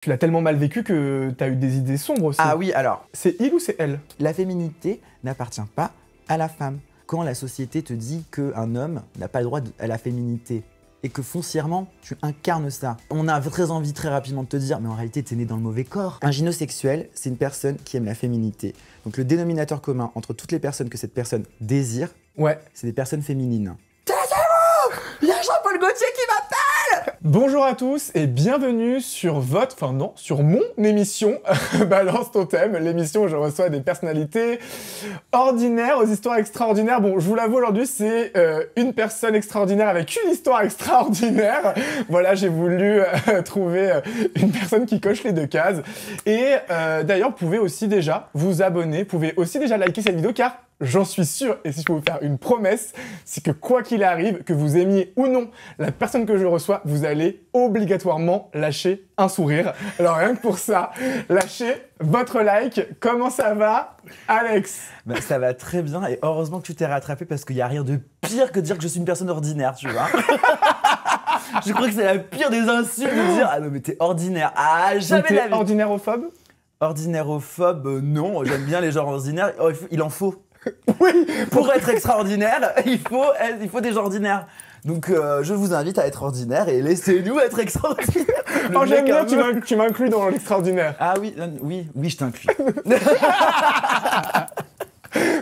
Tu l'as tellement mal vécu que t'as eu des idées sombres aussi. Ah oui, alors, C'est il ou c'est elle? la féminité n'appartient pas à la femme. Quand la société te dit qu'un homme n'a pas le droit à la féminité et que foncièrement, tu incarnes ça, on a très envie très rapidement de te dire « mais en réalité, t'es né dans le mauvais corps ». Un gynosexuel, c'est une personne qui aime la féminité. Donc le dénominateur commun entre toutes les personnes que cette personne désire, Ouais. c'est des personnes féminines. Taisez-vous! Il y a Jean-Paul Gaultier qui m'appelle! Bonjour à tous et bienvenue sur sur mon émission Balance ton thème, l'émission où je reçois des personnalités ordinaires aux histoires extraordinaires. Bon, je vous l'avoue, aujourd'hui, c'est une personne extraordinaire avec une histoire extraordinaire. Voilà, j'ai voulu trouver une personne qui coche les deux cases. Et d'ailleurs, vous pouvez aussi déjà vous abonner, vous pouvez aussi déjà liker cette vidéo car j'en suis sûr, et si je peux vous faire une promesse, c'est que quoi qu'il arrive, que vous aimiez ou non la personne que je reçois, vous allez obligatoirement lâcher un sourire. Alors rien que pour ça, lâchez votre like. Comment ça va, Alex? Bah, ça va très bien et heureusement que tu t'es rattrapé parce qu'il n'y a rien de pire que de dire que je suis une personne ordinaire, tu vois. Je crois que c'est la pire des insultes de dire « Ah non mais t'es ordinaire, ah jamais T'es la vie !» ordinairophobe? Ordinairophobe, non, j'aime bien les gens ordinaires, oh, il en faut. Oui. Pour être extraordinaire, il faut des gens ordinaires. Donc je vous invite à être ordinaire et laissez-nous être extraordinaires. Oh, j'aime bien, tu m'inclus dans l'extraordinaire. Ah oui, oui, je t'inclus.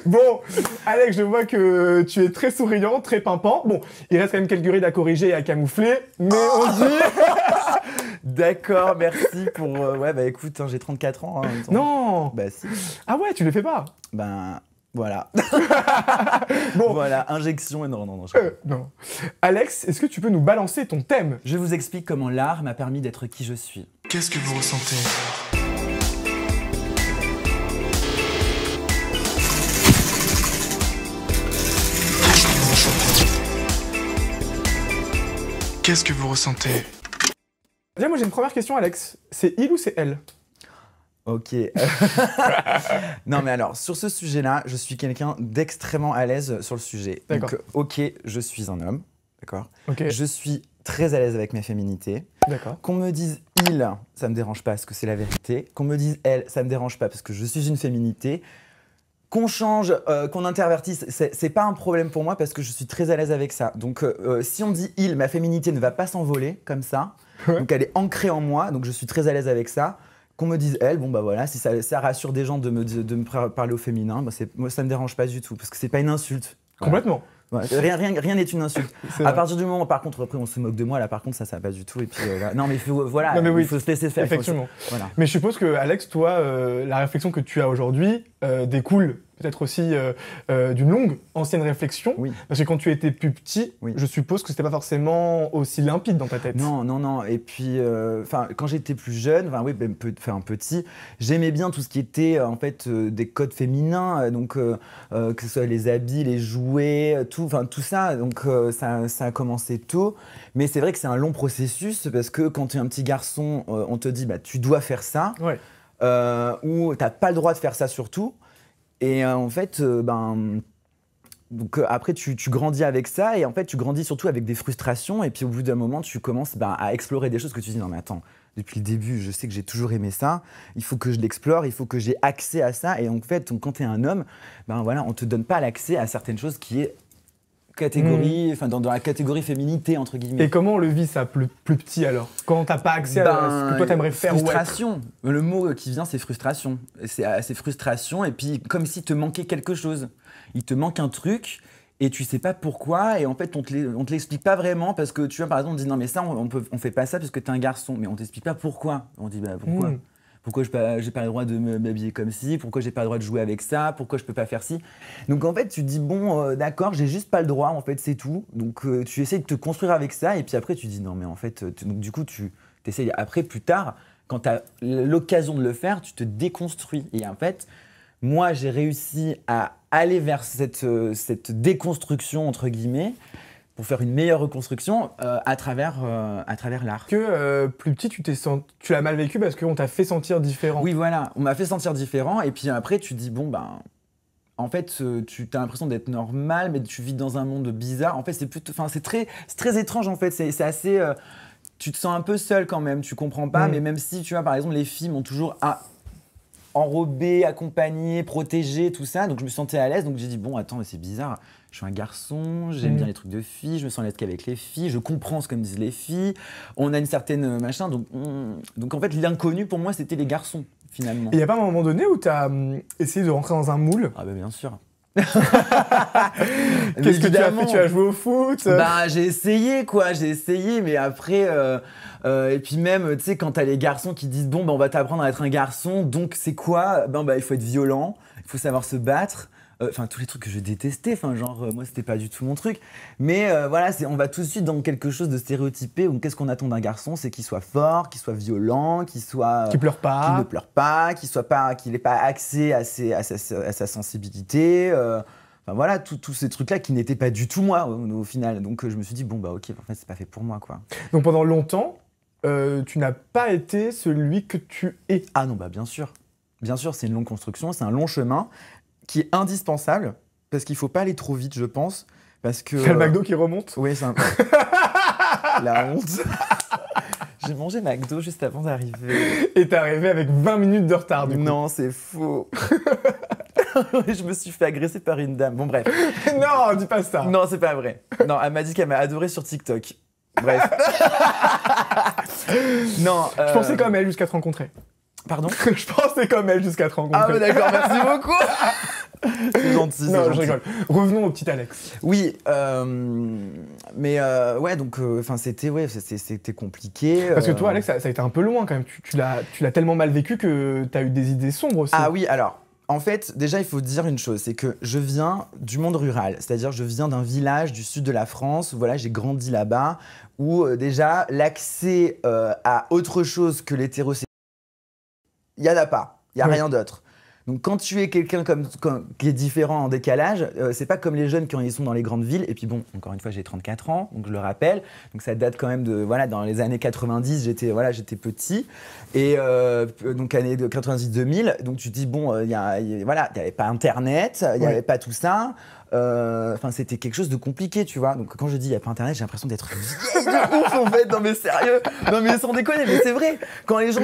Bon, Alex, je vois que tu es très souriant, très pimpant. Bon, il reste quand même quelques rides à corriger et à camoufler, mais on dit... D'accord, merci pour... ouais, bah écoute, hein, j'ai 34 ans. Hein, Non. Bah si. Ah ouais, tu les fais pas. Ben... Voilà. Bon. Voilà, injection et non. Non. Alex, est-ce que tu peux nous balancer ton thème? Je vous explique comment l'art m'a permis d'être qui je suis. Qu'est-ce que vous ressentez? Qu'est-ce que vous ressentez? Déjà, moi j'ai une première question, Alex. C'est il ou c'est elle? Ok. Non mais alors, sur ce sujet-là, je suis quelqu'un d'extrêmement à l'aise sur le sujet. D'accord. Donc, ok, je suis un homme, d'accord. Ok. Je suis très à l'aise avec ma féminité. D'accord. Qu'on me dise il, ça me dérange pas parce que c'est la vérité. Qu'on me dise elle, ça me dérange pas parce que je suis une féminité. Qu'on change, qu'on intervertisse, c'est pas un problème pour moi parce que je suis très à l'aise avec ça. Donc si on me dit il, ma féminité ne va pas s'envoler comme ça. Donc elle est ancrée en moi, donc je suis très à l'aise avec ça. Qu'on me dise elle, bon bah voilà, si ça rassure des gens de me parler au féminin, bah moi ça me dérange pas du tout parce que c'est pas une insulte. Voilà. Complètement. Ouais, rien n'est une insulte. À partir du moment, par contre, après on se moque de moi, là par contre ça va pas du tout. Et puis voilà. Non mais voilà, non, mais oui, il faut se laisser faire. Effectivement. Voilà. Mais je suppose que Alex, toi, la réflexion que tu as aujourd'hui découle peut-être aussi d'une longue ancienne réflexion. Oui. Parce que quand tu étais plus petit, Oui. je suppose que c'était pas forcément aussi limpide dans ta tête. Non. Et puis, quand j'étais plus jeune, oui, un petit, j'aimais bien tout ce qui était en fait des codes féminins, donc que ce soit les habits, les jouets, tout ça. Donc ça a commencé tôt. Mais c'est vrai que c'est un long processus parce que quand tu es un petit garçon, on te dit bah tu dois faire ça, Ouais. ou t'as pas le droit de faire ça surtout. Et en fait, donc après tu grandis avec ça et en fait tu grandis surtout avec des frustrations et puis au bout d'un moment tu commences à explorer des choses que tu dis non mais attends, depuis le début je sais que j'ai toujours aimé ça, il faut que je l'explore, il faut que j'ai accès à ça et en fait quand tu es un homme, voilà, on te donne pas l'accès à certaines choses qui est catégorie, dans la catégorie féminité entre guillemets. Et comment on le vit ça plus petit alors? Quand t'as pas accès à ce que toi t'aimerais faire ou être? Frustration. Le mot qui vient c'est frustration. C'est frustration et puis comme s'il te manquait quelque chose. Il te manque un truc et tu sais pas pourquoi et en fait on te l'explique pas vraiment parce que tu vois par exemple on dit non mais ça on fait pas ça parce que t'es un garçon mais on t'explique pas pourquoi. On dit pourquoi? Pourquoi j'ai pas le droit de m'habiller comme ci? Pourquoi j'ai pas le droit de jouer avec ça? Pourquoi je peux pas faire ci? Donc en fait tu te dis bon d'accord j'ai juste pas le droit en fait c'est tout. Donc tu essaies de te construire avec ça et puis après tu dis non mais en fait donc du coup tu essayes après plus tard quand tu as l'occasion de le faire tu te déconstruis et en fait moi j'ai réussi à aller vers cette déconstruction entre guillemets pour faire une meilleure reconstruction à travers l'art. Que plus petit, tu l'as mal vécu parce qu'on t'a fait sentir différent. Oui, voilà, on m'a fait sentir différent et puis après tu dis bon en fait tu as l'impression d'être normal mais tu vis dans un monde bizarre. En fait c'est très étrange en fait, c'est assez tu te sens un peu seul quand même, tu comprends pas, mais même si, tu vois, par exemple, les filles m'ont toujours enrobé, accompagné, protégé, tout ça, donc je me sentais à l'aise, donc j'ai dit, bon, attends, mais c'est bizarre, je suis un garçon, j'aime bien les trucs de filles, je me sens à l'aise qu'avec les filles, je comprends ce que me disent les filles, on a une certaine machin, donc en fait, l'inconnu pour moi, c'était les garçons, finalement. Et il n'y a pas un moment donné où tu as essayé de rentrer dans un moule? Ah bah bien sûr. Qu'est-ce que tu as fait? Tu as joué au foot? Bah j'ai essayé, mais après et puis même tu sais quand t'as les garçons qui disent bon bah on va t'apprendre à être un garçon, donc c'est quoi? Bah il faut être violent, il faut savoir se battre. Enfin tous les trucs que je détestais, moi c'était pas du tout mon truc, mais voilà, on va tout de suite dans quelque chose de stéréotypé. Qu'est-ce qu'on attend d'un garçon? C'est qu'il soit fort, qu'il soit violent, qu'il pleure pas, qu'il ne pleure pas, qu'il n'ait pas accès à sa sensibilité. Enfin voilà, tous ces trucs-là qui n'étaient pas du tout moi au final. Donc je me suis dit bon bah ok, en fait c'est pas fait pour moi quoi. Donc pendant longtemps, tu n'as pas été celui que tu es. Ah non bah bien sûr, c'est une longue construction, c'est un long chemin qui est indispensable parce qu'il faut pas aller trop vite je pense parce que. C'est le McDo qui remonte. Oui c'est un la honte. J'ai mangé McDo juste avant d'arriver. Et t'es arrivé avec 20 minutes de retard du coup. Non c'est faux. Je me suis fait agresser par une dame. Bon, bref. Non, dis pas ça. Non, c'est pas vrai. Non, elle m'a dit qu'elle m'a adoré sur TikTok. Bref. Non. Je pensais comme elle jusqu'à te rencontrer. Pardon? Je pensais comme elle jusqu'à te rencontrer. Ah, ouais, d'accord, merci beaucoup. C'est gentil. Non, gentil. Je rigole. Revenons au petit Alex. Oui, mais ouais, donc, c'était compliqué. Parce que toi, Alex, ça a été un peu loin quand même. Tu l'as tellement mal vécu que t'as eu des idées sombres aussi. Ah oui, alors. En fait, déjà, il faut dire une chose, c'est que je viens du monde rural, c'est-à-dire je viens d'un village du sud de la France, où voilà, j'ai grandi là-bas, où déjà, l'accès à autre chose que l'hétérosexualité, il n'y en a pas, il n'y a rien d'autre. Donc quand tu es quelqu'un qui est différent en décalage, c'est pas comme les jeunes quand ils sont dans les grandes villes. Et puis bon, encore une fois, j'ai 34 ans, donc je le rappelle. Donc ça date quand même de, voilà, dans les années 90, j'étais petit. Et donc année de 90-2000, donc tu te dis, bon, voilà, il n'y avait pas Internet, il n'y avait pas tout ça. Enfin, c'était quelque chose de compliqué, tu vois. Donc quand je dis il n'y a pas Internet, j'ai l'impression d'être vieille de ouf en fait. Non mais sérieux, non mais sans déconner, mais c'est vrai. Quand les gens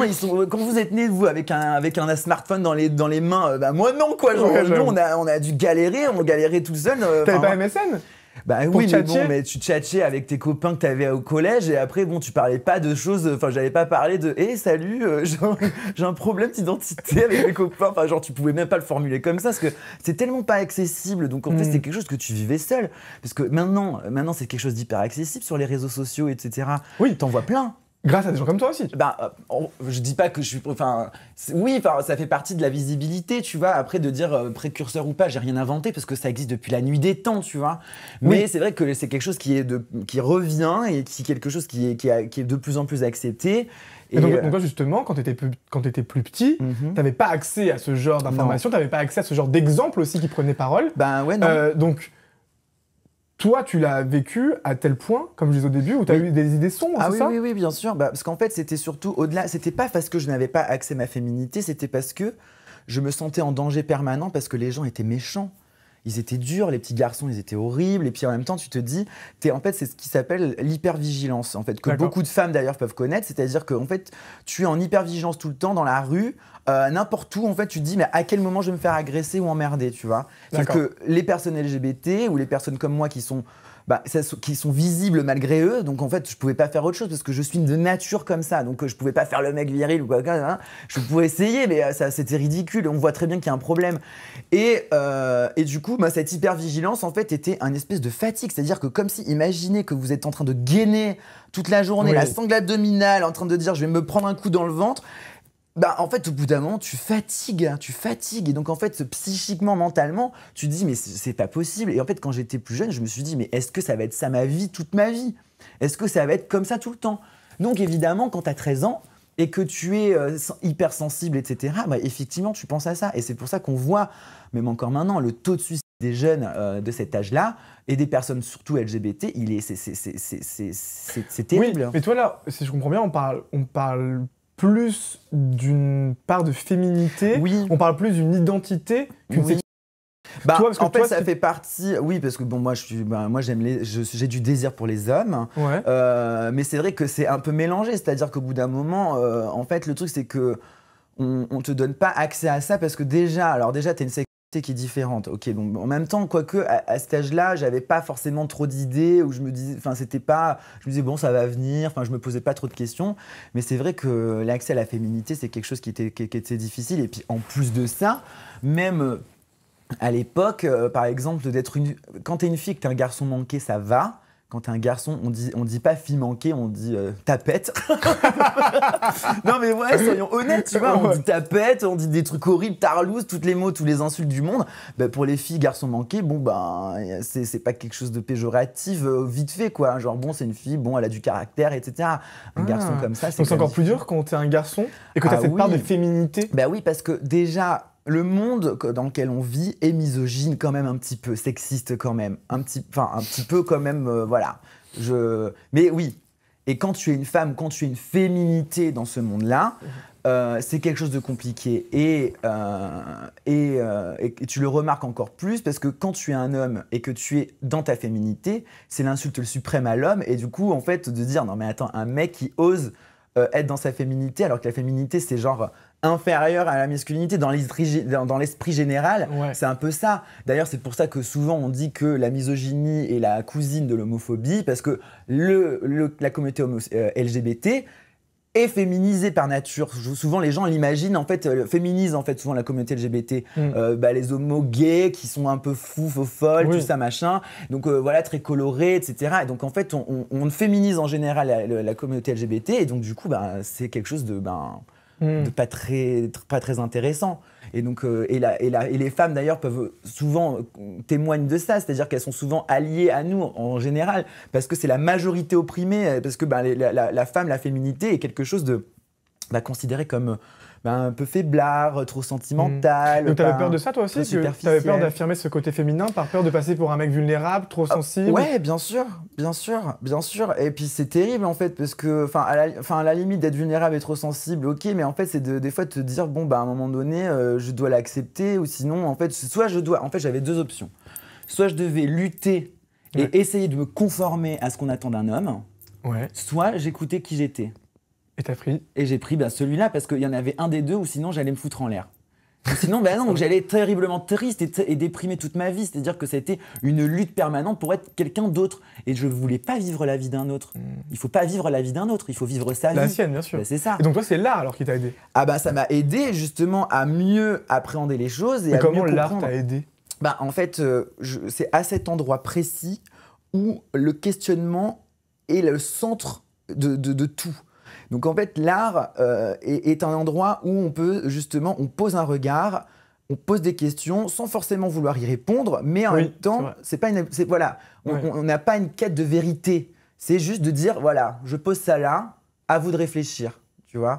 quand vous êtes nés vous avec un smartphone dans les mains, bah moi non quoi. Genre, nous on a dû galérer, on galérait tout seul. T'avais pas MSN? Bah oui, mais bon, mais tu tchatchais avec tes copains que t'avais au collège et après, bon, tu parlais pas de choses. Enfin, j'avais pas parlé de hey, salut, j'ai un problème d'identité avec mes copains. Enfin, genre, tu pouvais même pas le formuler comme ça parce que c'est tellement pas accessible. Donc, en fait, c'est quelque chose que tu vivais seul. Parce que maintenant c'est quelque chose d'hyper accessible sur les réseaux sociaux, etc. Oui. T'en vois plein. Grâce à des gens comme toi aussi. Bah, je dis pas que je suis. Enfin, oui, ça fait partie de la visibilité, tu vois. Après, de dire précurseur ou pas, j'ai rien inventé parce que ça existe depuis la nuit des temps, tu vois. Mais c'est vrai que c'est quelque chose qui revient et quelque chose qui est de plus en plus accepté. Et donc toi, justement, quand t'étais plus petit, t'avais pas accès à ce genre d'informations, t'avais pas accès à ce genre d'exemples aussi qui prenaient parole. Ben ouais, non. Donc. Toi, tu l'as vécu à tel point, comme je disais au début, où tu as eu des idées sombres, c'est ça? Oui, bien sûr. Bah, parce qu'en fait, c'était surtout au-delà. C'était pas parce que je n'avais pas accès à ma féminité, c'était parce que je me sentais en danger permanent parce que les gens étaient méchants. Ils étaient durs, les petits garçons, ils étaient horribles. Et puis en même temps, tu te dis, en fait, c'est ce qui s'appelle l'hypervigilance, en fait, que beaucoup de femmes d'ailleurs peuvent connaître. C'est-à-dire que en fait, tu es en hypervigilance tout le temps dans la rue, n'importe où. En fait, tu te dis, mais à quel moment je vais me faire agresser ou emmerder, tu vois? Sauf que les personnes LGBT ou les personnes comme moi qui sont visibles malgré eux, donc en fait je pouvais pas faire autre chose parce que je suis de nature comme ça, donc je pouvais pas faire le mec viril ou quoi, hein. Je pouvais essayer mais c'était ridicule, on voit très bien qu'il y a un problème et du coup cette hypervigilance en fait était un espèce de fatigue, c'est-à-dire que comme si, imaginez que vous êtes en train de gainer toute la journée, la sangle abdominale, en train de dire je vais me prendre un coup dans le ventre. Bah en fait au bout d'un moment tu fatigues et donc en fait psychiquement, mentalement tu te dis mais c'est pas possible et en fait quand j'étais plus jeune je me suis dit mais est-ce que ça va être ça ma vie, toute ma vie? Est-ce que ça va être comme ça tout le temps? Donc évidemment quand t'as 13 ans et que tu es hypersensible etc, bah effectivement tu penses à ça et c'est pour ça qu'on voit même encore maintenant le taux de suicide des jeunes de cet âge-là et des personnes surtout LGBT, c'est terrible. Oui, mais toi là, si je comprends bien, on parle plus d'une part de féminité, on parle plus d'une identité qu'une sexualité. Bah, toi, parce que en fait, toi, ça fait partie. Oui, parce que bon, moi, moi, j'ai du désir pour les hommes. Ouais. Mais c'est vrai que c'est un peu mélangé. C'est-à-dire qu'au bout d'un moment, en fait, le truc, c'est que on te donne pas accès à ça parce que déjà, t'as une sexualité qui est différente. Ok, donc en même temps, quoique à cet âge-là, j'avais pas forcément trop d'idées où je me disais, enfin, c'était pas, je me disais bon, ça va venir. Enfin, je me posais pas trop de questions. Mais c'est vrai que l'accès à la féminité, c'est quelque chose qui était difficile. Et puis en plus de ça, même à l'époque, par exemple, quand t'es une fille et que t'es un garçon manqué, ça va. Quand t'es un garçon, on dit pas fille manquée, on dit tapette. Non mais ouais, soyons honnêtes, tu vois, on dit tapette, on dit des trucs horribles, tarlouse, tous les mots, tous les insultes du monde. Bah, pour les filles, garçons manqués, bon ben, c'est pas quelque chose de péjoratif, vite fait quoi. Genre bon, c'est une fille, bon, elle a du caractère, etc. Un garçon comme ça, donc c'est encore plus dur quand t'es un garçon et que t'as cette part de féminité. Bah oui, parce que déjà, le monde dans lequel on vit est misogyne quand même un petit peu, sexiste quand même, un petit peu quand même, voilà. Mais oui, et quand tu es une femme, quand tu es une féminité dans ce monde-là, c'est quelque chose de compliqué. Et tu le remarques encore plus parce que quand tu es un homme et que tu es dans ta féminité, c'est l'insulte suprême à l'homme. Et du coup, en fait, de dire, non mais attends, un mec qui ose être dans sa féminité, alors que la féminité, c'est genre inférieur à la masculinité dans l'esprit général, c'est un peu ça. D'ailleurs, c'est pour ça que souvent on dit que la misogynie est la cousine de l'homophobie, parce que la communauté LGBT est féminisée par nature. Souvent, les gens l'imaginent, en fait, féminisent en fait souvent la communauté LGBT. Les homos gays qui sont un peu fous, folles, tout ça, machin. Donc voilà, très colorés, etc. Et donc en fait, on féminise en général la communauté LGBT, et donc du coup, c'est quelque chose de pas très intéressant. Et donc et les femmes d'ailleurs peuvent souvent témoignent de ça, c'est-à-dire qu'elles sont souvent alliées à nous en général parce que c'est la majorité opprimée, parce que la femme, la féminité est quelque chose de considéré comme un peu faiblard, trop sentimental. Donc t'avais peur de ça toi aussi, t'avais peur d'affirmer ce côté féminin par peur de passer pour un mec vulnérable, trop sensible? Ouais, bien sûr. Et puis c'est terrible en fait parce que, à la limite d'être vulnérable et trop sensible, ok, mais en fait c'est des fois de te dire bon à un moment donné je dois l'accepter, ou sinon en fait j'avais deux options. Soit je devais lutter et essayer de me conformer à ce qu'on attend d'un homme, soit j'écoutais qui j'étais. Et t'as pris? Et j'ai pris celui-là parce qu'il y en avait un des deux ou sinon j'allais me foutre en l'air. Sinon, donc j'allais être terriblement triste et déprimé toute ma vie. C'est-à-dire que ça a été une lutte permanente pour être quelqu'un d'autre. Et je voulais pas vivre la vie d'un autre. Il faut pas vivre la vie d'un autre, il faut vivre sa vie. La sienne, bien sûr. C'est ça. Et donc toi, c'est l'art alors qui t'a aidé? Ça m'a aidé justement à mieux appréhender les choses. Et comment l'art t'a aidé? En fait, c'est à cet endroit précis où le questionnement est le centre de tout. Donc en fait, l'art est un endroit où on pose un regard, on pose des questions sans forcément vouloir y répondre, mais en même temps, on n'a pas une quête de vérité. C'est juste de dire, voilà, je pose ça là, à vous de réfléchir, tu vois.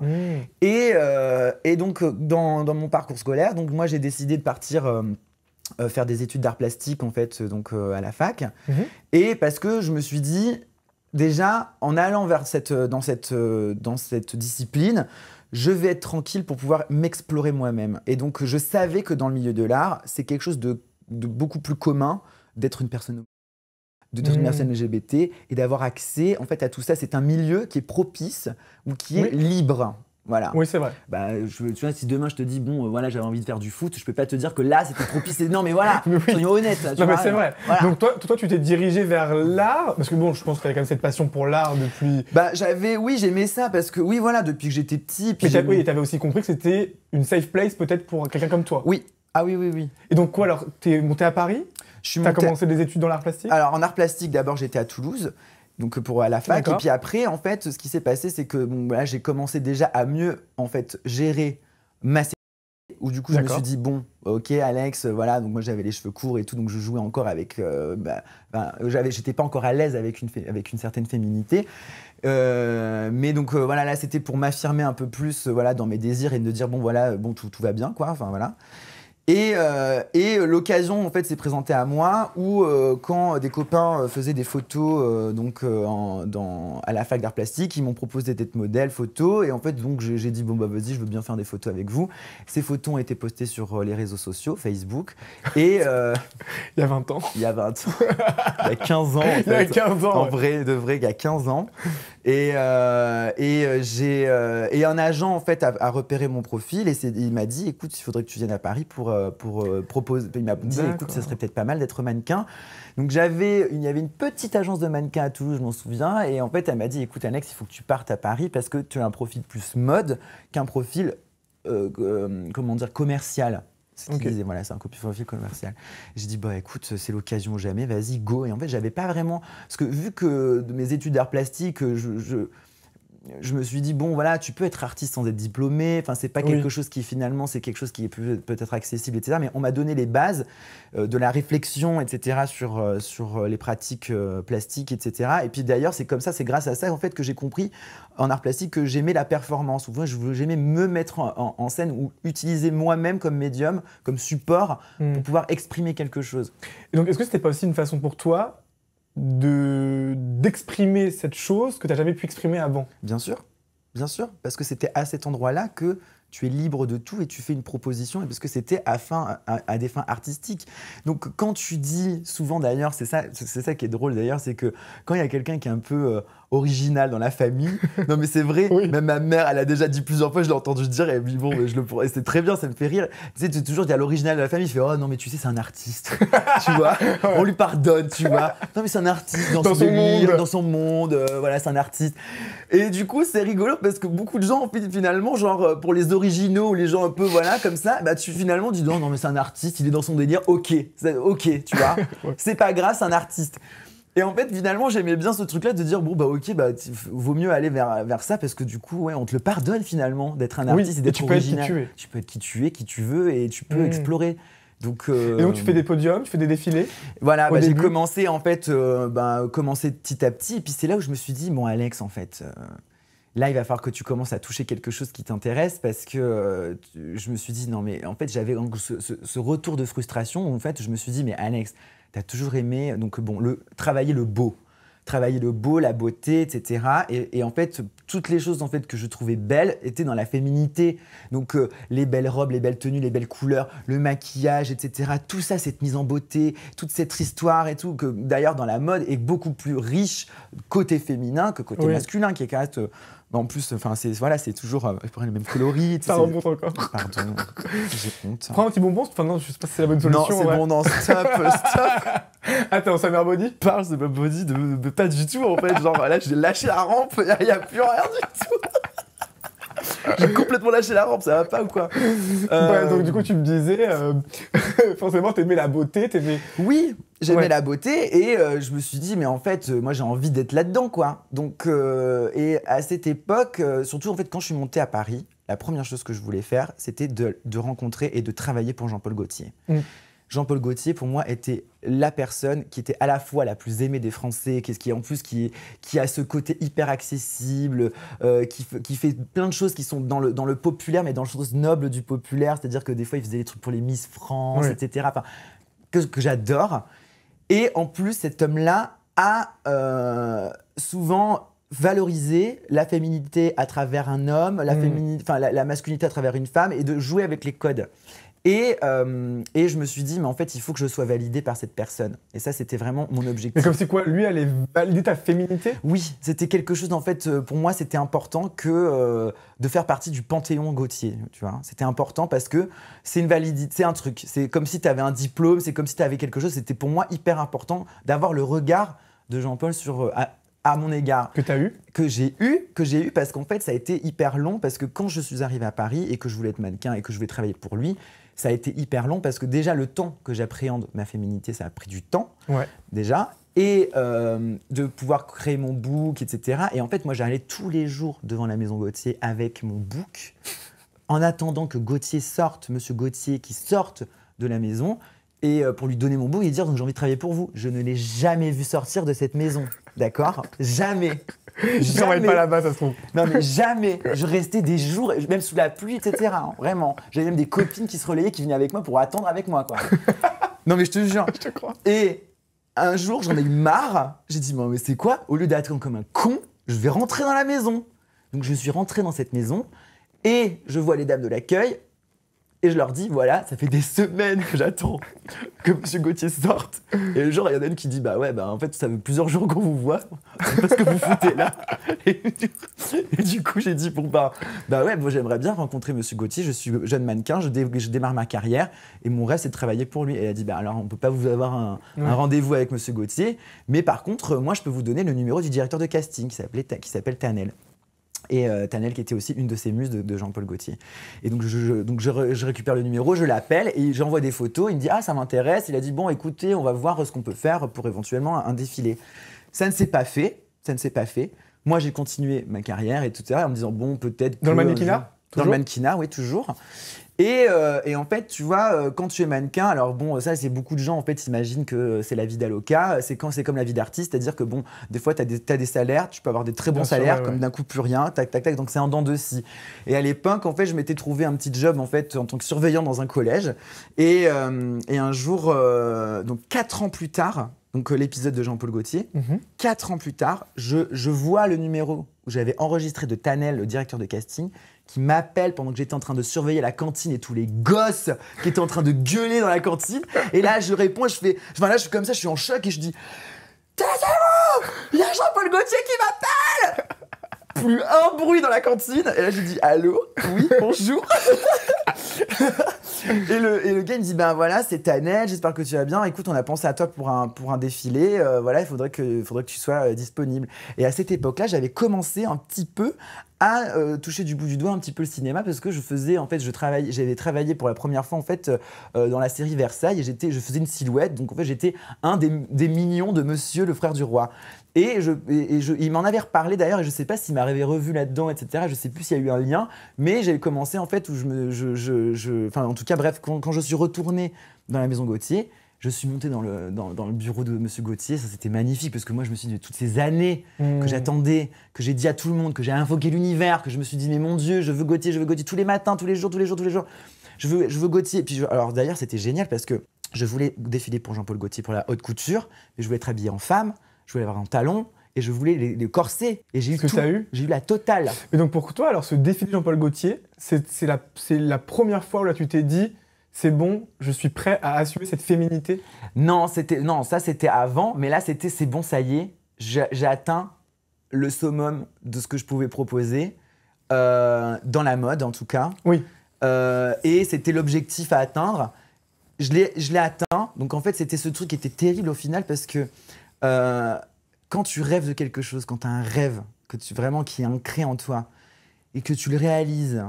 Et donc, dans mon parcours scolaire, donc moi j'ai décidé de partir faire des études d'art plastique en fait, donc à la fac, et parce que je me suis dit, déjà, en allant dans cette discipline, je vais être tranquille pour pouvoir m'explorer moi-même. Et donc, je savais que dans le milieu de l'art, c'est quelque chose de beaucoup plus commun d'être une personne LGBT et d'avoir accès en fait, à tout ça. C'est un milieu qui est propice ou qui est libre. Voilà. Oui, c'est vrai. Tu vois, si demain je te dis, j'avais envie de faire du foot, je peux pas te dire que là c'était propice. Non, mais voilà, soyons honnêtes. Mais c'est vrai. Voilà. Donc toi, tu t'es dirigé vers l'art, parce que je pense qu'il y a quand même cette passion pour l'art depuis. J'aimais ça parce que, depuis que j'étais petit. Puis et t'avais aussi compris que c'était une safe place peut-être pour quelqu'un comme toi. Oui. Ah oui. Et donc quoi alors, t'es monté à Paris? T'as commencé des études dans l'art plastique? Alors en art plastique, d'abord j'étais à Toulouse. Donc à la fac, et puis après en fait ce qui s'est passé c'est que j'ai commencé déjà à mieux en fait gérer ma sexualité, où du coup je me suis dit ok Alex, voilà, donc moi j'avais les cheveux courts et tout, donc je jouais encore avec j'étais pas encore à l'aise avec une certaine féminité, mais donc là c'était pour m'affirmer un peu plus dans mes désirs et de me dire tout va bien quoi, enfin voilà. Et l'occasion en fait s'est présentée à moi où quand des copains faisaient des photos à la fac d'art plastique, ils m'ont proposé d'être modèle photo et en fait donc j'ai dit bon bah vas-y je veux bien faire des photos avec vous. Ces photos ont été postées sur les réseaux sociaux, Facebook et Il y a 20 ans. il y a 20 ans, il y a 15 ans en fait. Il y a 15 ans. En vrai, de vrai, il y a 15 ans. Et un agent en fait a repéré mon profil et il m'a dit écoute il faudrait que tu viennes à Paris pour proposer. Il m'a dit écoute ça serait peut-être pas mal d'être mannequin. Donc il y avait une petite agence de mannequins à Toulouse, je m'en souviens, et en fait elle m'a dit écoute Alex il faut que tu partes à Paris parce que tu as un profil plus mode qu'un profil comment dire commercial. C'est ce qu'il disait, voilà, c'est un profil commercial. J'ai dit, bah écoute, c'est l'occasion ou jamais, vas-y, go. Et en fait, j'avais pas vraiment. Parce que vu que de mes études d'art plastique, je me suis dit, bon, voilà, tu peux être artiste sans être diplômé. Enfin, c'est pas quelque chose qui, finalement, c'est quelque chose qui est peut-être accessible, etc. Mais on m'a donné les bases de la réflexion, etc., sur les pratiques plastiques, etc. Et puis d'ailleurs, c'est comme ça, c'est grâce à ça, en fait, que j'ai compris en art plastique que j'aimais la performance. J'aimais me mettre en scène ou utiliser moi-même comme médium, comme support, pour pouvoir exprimer quelque chose. Et donc, est-ce que c'était pas aussi une façon pour toi d'exprimer cette chose que tu n'as jamais pu exprimer avant? Bien sûr, parce que c'était à cet endroit-là que tu es libre de tout et tu fais une proposition, et parce que c'était à des fins artistiques. Donc quand tu dis, souvent d'ailleurs, c'est ça qui est drôle d'ailleurs, c'est que quand il y a quelqu'un qui est un peu original dans la famille, non mais c'est vrai, même ma mère, elle a déjà dit plusieurs fois, je l'ai entendu dire, et puis bon, et c'est très bien, ça me fait rire. Tu sais, tu toujours dis à l'original de la famille, il fait oh non mais tu sais, c'est un artiste, tu vois, on lui pardonne, tu vois. Non mais c'est un artiste dans son délire, dans son monde, voilà, c'est un artiste. Et du coup, c'est rigolo parce que beaucoup de gens, finalement, genre pour les originaux ou les gens un peu voilà comme ça, bah tu finalement dis non mais c'est un artiste, il est dans son délire, ok, tu vois, c'est pas grave, c'est un artiste. Et en fait, finalement, j'aimais bien ce truc-là de dire bon bah ok, bah vaut mieux aller vers ça parce que du coup, on te le pardonne finalement d'être un artiste et d'être original. Tu peux être qui tu es, qui tu veux et tu peux explorer. Donc, et donc tu fais des podiums, tu fais des défilés. Voilà, j'ai commencé en fait, commencer petit à petit, et puis c'est là où je me suis dit bon Alex, en fait, là il va falloir que tu commences à toucher quelque chose qui t'intéresse parce que je me suis dit non mais en fait j'avais ce retour de frustration où en fait je me suis dit mais Alex, t'as toujours aimé donc bon travailler le beau, la beauté, etc. Et en fait, toutes les choses en fait que je trouvais belles étaient dans la féminité. Donc les belles robes, les belles tenues, les belles couleurs, le maquillage, etc. Tout ça, cette mise en beauté, toute cette histoire et tout, que d'ailleurs dans la mode est beaucoup plus riche côté féminin que côté masculin, qui est quand même... en plus, c'est toujours les mêmes coloris. Ça remonte encore. Pardon, j'ai honte. Prends un petit bonbon, enfin non, je sais pas si c'est la bonne solution. Non, c'est bon, non, stop. Attends, Summer Body parle de ma body, de pas du tout en fait. Genre là, j'ai lâché la rampe, il n'y a plus rien du tout. J'ai complètement lâché la rampe, ça va pas ou quoi donc du coup, tu me disais, forcément, t'aimais la beauté, Oui, j'aimais la beauté et je me suis dit, mais en fait, moi j'ai envie d'être là-dedans, quoi. Donc, et à cette époque, surtout en fait, quand je suis monté à Paris, la première chose que je voulais faire, c'était de rencontrer et de travailler pour Jean-Paul Gaultier. Jean-Paul Gaultier, pour moi, était la personne qui était à la fois la plus aimée des Français, qui a ce côté hyper accessible, qui fait plein de choses qui sont dans le populaire, mais dans le sens noble du populaire. C'est-à-dire que des fois, il faisait des trucs pour les Miss France, etc. Enfin, que j'adore. Et en plus, cet homme-là a souvent valorisé la féminité à travers un homme, la masculinité à travers une femme, et de jouer avec les codes. Et je me suis dit, mais en fait, il faut que je sois validée par cette personne. Et ça, c'était vraiment mon objectif. Mais comme c'est quoi, lui allait valider ta féminité? Oui, c'était quelque chose, en fait, pour moi, c'était important que de faire partie du Panthéon Gaultier, tu vois. C'était important parce que c'est une validité, c'est un truc. C'est comme si tu avais un diplôme, c'est comme si tu avais quelque chose. C'était pour moi hyper important d'avoir le regard de Jean-Paul à mon égard. Que tu as eu? Que j'ai eu parce qu'en fait, ça a été hyper long parce que quand je suis arrivé à Paris et que je voulais être mannequin et que je voulais travailler pour lui, ça a été hyper long parce que déjà, le temps que j'appréhende ma féminité, ça a pris du temps, déjà. Et de pouvoir créer mon book, etc. Et en fait, moi, j'allais tous les jours devant la maison Gaultier avec mon book, en attendant que Gaultier sorte, monsieur Gaultier, qui sorte de la maison, et pour lui donner mon book et dire donc j'ai envie de travailler pour vous. Je ne l'ai jamais vu sortir de cette maison, d'accord? Jamais. Je travaille pas là-bas, ça se trouve. Non, mais jamais. Je restais des jours, même sous la pluie, etc. hein, vraiment. J'avais même des copines qui se relayaient, qui venaient avec moi pour attendre avec moi, quoi. Non, mais je te jure. Je te crois. Et un jour, j'en ai eu marre. J'ai dit, mais c'est quoi? Au lieu d'attendre comme un con, je vais rentrer dans la maison. Donc, je suis rentré dans cette maison et je vois les dames de l'accueil. Et je leur dis, voilà, ça fait des semaines que j'attends que M. Gauthier sorte. Et le jour, il y en a une qui dit, bah ouais, bah en fait, ça fait plusieurs jours qu'on vous voit. C'est parce que vous foutez là. Et du coup, j'ai dit, bon, bah ouais, moi j'aimerais bien rencontrer M. Gauthier. Je suis jeune mannequin, je démarre ma carrière. Et mon rêve, c'est de travailler pour lui. Et elle a dit, bah alors, on peut pas vous avoir un rendez-vous avec M. Gauthier. Mais par contre, moi, je peux vous donner le numéro du directeur de casting qui s'appelle Tanel. Et Tanel qui était aussi une de ses muses de Jean-Paul Gaultier. Et donc je récupère le numéro, je l'appelle et j'envoie des photos. Il me dit « Ah, ça m'intéresse ». Il a dit « Bon, écoutez, on va voir ce qu'on peut faire pour éventuellement un défilé ». Ça ne s'est pas fait, Moi, j'ai continué ma carrière et tout ça en me disant « Bon, peut-être que… » Dans le mannequinat ? Dans le mannequinat, oui, toujours. Et en fait, tu vois, quand tu es mannequin, alors bon, ça, c'est beaucoup de gens, en fait, s'imaginent que c'est la vie d'Aloca. C'est comme la vie d'artiste, c'est-à-dire que bon, des fois, t'as des salaires, tu peux avoir des très bons salaires, comme d'un coup, plus rien, tac, tac, tac, donc c'est un dents de scie. Et à l'époque, en fait, je m'étais trouvé un petit job, en fait, en tant que surveillant dans un collège. Et un jour, donc 4 ans plus tard, donc l'épisode de Jean-Paul Gaultier, 4 ans plus tard, je vois le numéro où j'avais enregistré de Tanel, le directeur de casting, qui m'appelle pendant que j'étais en train de surveiller la cantine et tous les gosses qui étaient en train de gueuler dans la cantine. Et là, je réponds, je suis comme ça, je suis en choc et je dis « Taisez-vous ! Il y a Jean-Paul Gaultier qui m'appelle !» Plus un bruit dans la cantine. Et là, je dis « Allô ? Oui, bonjour !» Et le gars il me dit ben voilà, c'est Tanel, j'espère que tu vas bien. Écoute, on a pensé à toi pour un défilé, voilà, il faudrait que tu sois disponible. Et à cette époque-là, j'avais commencé un petit peu à toucher du bout du doigt un petit peu le cinéma parce que j'avais travaillé pour la première fois en fait dans la série Versailles et je faisais une silhouette, donc en fait j'étais un des mignons de Monsieur le frère du roi. Et il m'en avait reparlé d'ailleurs et je sais pas s'il m'avait revu là-dedans, etc. Je sais plus s'il y a eu un lien, mais j'avais commencé en fait où enfin en tout cas bref, quand je suis retourné dans la maison Gaultier, je suis monté dans le bureau de Monsieur Gaultier, ça c'était magnifique parce que moi je me suis dit toutes ces années que j'attendais, que j'ai dit à tout le monde, que j'ai invoqué l'univers, que je me suis dit mais mon Dieu, je veux Gaultier tous les matins, tous les jours, je veux Gaultier. Et puis alors d'ailleurs c'était génial parce que je voulais défiler pour Jean-Paul Gaultier pour la haute couture, mais je voulais être habillée en femme. Je voulais avoir un talon et je voulais les corsets. Et j'ai eu tout. J'ai eu la totale. Et donc pour toi, alors ce défilé Jean-Paul Gaultier, c'est la première fois où là tu t'es dit c'est bon, je suis prêt à assumer cette féminité? Non, ça c'était avant, mais là c'est bon, ça y est, j'ai atteint le summum de ce que je pouvais proposer, dans la mode en tout cas. Oui. Et c'était l'objectif à atteindre. Je l'ai atteint, donc en fait c'était ce truc qui était terrible au final parce que quand tu rêves de quelque chose, quand tu as un rêve qui est ancré en toi et que tu le réalises,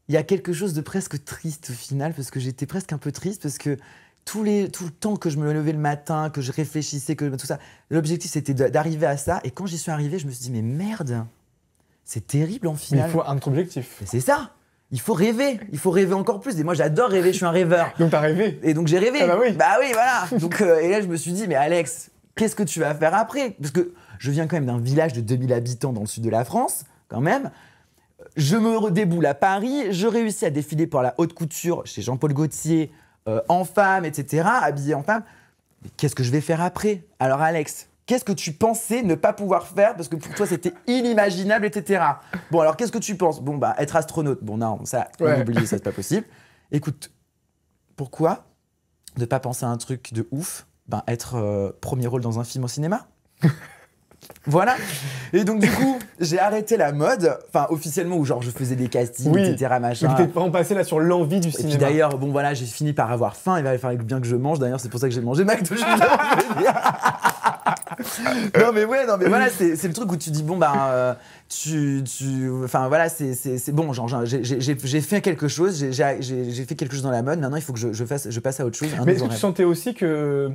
il y a quelque chose de presque triste au final parce que j'étais presque un peu triste parce que tout le temps que je me levais le matin, que je réfléchissais, que tout ça, l'objectif c'était d'arriver à ça et quand j'y suis arrivé, je me suis dit mais merde, c'est terrible en final. Mais il faut un autre objectif. Et c'est ça. Il faut rêver encore plus. Et moi, j'adore rêver, je suis un rêveur. Donc, t'as rêvé. Et donc, j'ai rêvé. Ah bah oui. Bah oui, voilà. Donc, et là, je me suis dit, mais Alex, qu'est-ce que tu vas faire après? Parce que je viens quand même d'un village de 2000 habitants dans le sud de la France, quand même. Je me redéboule à Paris, je réussis à défiler pour la haute couture chez Jean-Paul Gaultier, en femme, etc., habillée en femme. Mais qu'est-ce que je vais faire après? Alors, Alex, qu'est-ce que tu pensais ne pas pouvoir faire parce que pour toi c'était inimaginable, etc. Bon, alors qu'est-ce que tu penses? Bon, bah, être astronaute. Bon, non, ça, on oublie, ça, c'est pas possible. Écoute, pourquoi ne pas penser à un truc de ouf? Ben, être premier rôle dans un film au cinéma. Voilà. Et donc, du coup, j'ai arrêté la mode, enfin, officiellement, où genre je faisais des castings, etc. Machin. Mais t'es vraiment passé là sur l'envie du cinéma. Et puis d'ailleurs, bon, voilà, j'ai fini par avoir faim. Il fallait bien que je mange. D'ailleurs, c'est pour ça que j'ai mangé McDo. non mais voilà, c'est le truc où tu dis bon bah enfin voilà, c'est bon, genre j'ai fait quelque chose, j'ai fait quelque chose dans la mode. Maintenant il faut que je passe à autre chose. Mais est-ce que tu sentais aussi que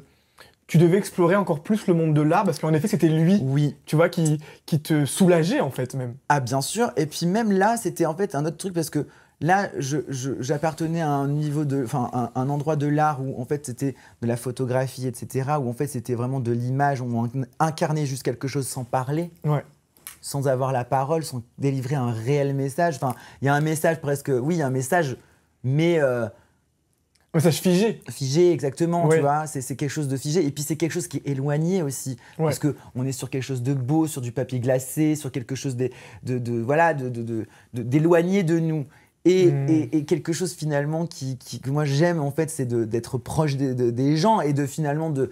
tu devais explorer encore plus le monde de l'art parce qu'en effet c'était lui, oui, tu vois, qui te soulageait en fait même. Ah bien sûr. Et puis même là c'était en fait un autre truc parce que là, j'appartenais à un niveau un endroit de l'art où en fait c'était de la photographie, etc. Où en fait c'était vraiment de l'image, où on incarnait juste quelque chose sans parler. Ouais. sans avoir la parole, sans délivrer un réel message. Enfin, il y a un message presque, oui, il y a un message, mais Un message figé. figé exactement, Ouais. tu vois. C'est quelque chose de figé. Et puis c'est quelque chose qui est éloigné aussi, Ouais. parce que on est sur quelque chose de beau, sur du papier glacé, sur quelque chose d'éloigné de nous. Et quelque chose finalement que moi j'aime en fait, c'est d'être proche des gens et de finalement de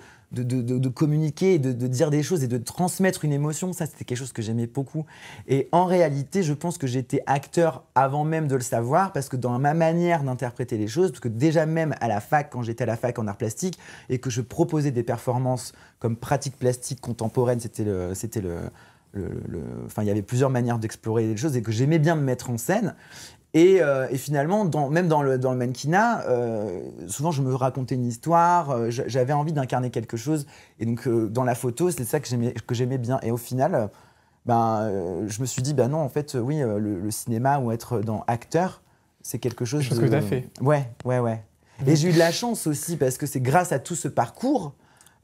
communiquer, et de dire des choses et de transmettre une émotion. Ça, c'était quelque chose que j'aimais beaucoup. Et en réalité, je pense que j'étais acteur avant même de le savoir, parce que dans ma manière d'interpréter les choses, parce que déjà même à la fac, quand j'étais à la fac en arts plastiques et que je proposais des performances comme pratique plastique contemporaine, enfin, il y avait plusieurs manières d'explorer les choses et que j'aimais bien me mettre en scène. Et finalement, même dans le mannequinat, souvent je me racontais une histoire, j'avais envie d'incarner quelque chose. Et donc dans la photo, c'est ça que j'aimais bien. Et au final, je me suis dit, non, en fait, oui, le cinéma ou être dans acteur, c'est quelque chose que tu as fait. Ouais. Et j'ai eu de la chance aussi, parce que c'est grâce à tout ce parcours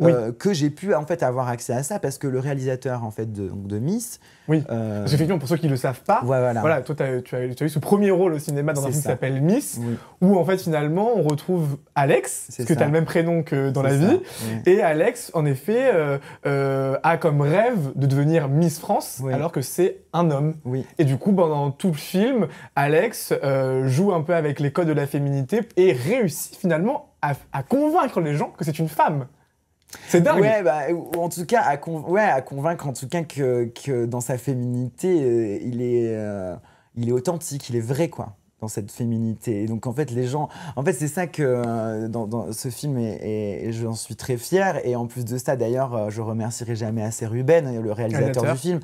Oui. que j'ai pu en fait avoir accès à ça, parce que le réalisateur en fait de Miss. Oui. Parce qu'effectivement, pour ceux qui ne le savent pas, voilà. toi, tu as eu ce premier rôle au cinéma dans un film qui s'appelle Miss, Oui. où en fait, finalement, on retrouve Alex, parce que tu as le même prénom que dans la vie. Oui. Et Alex, en effet, a comme rêve de devenir Miss France, Oui. alors que c'est un homme. Oui. Et du coup, pendant tout le film, Alex joue un peu avec les codes de la féminité et réussit finalement à convaincre les gens que c'est une femme. C'est dingue. Ouais, ou en tout cas, à convaincre en tout cas que dans sa féminité, il est authentique, il est vrai, quoi, dans cette féminité. Et donc, en fait, les gens... En fait, c'est ça que dans ce film, et j'en suis très fier. Et en plus de ça, d'ailleurs, je remercierai jamais assez Ruben, le réalisateur du film,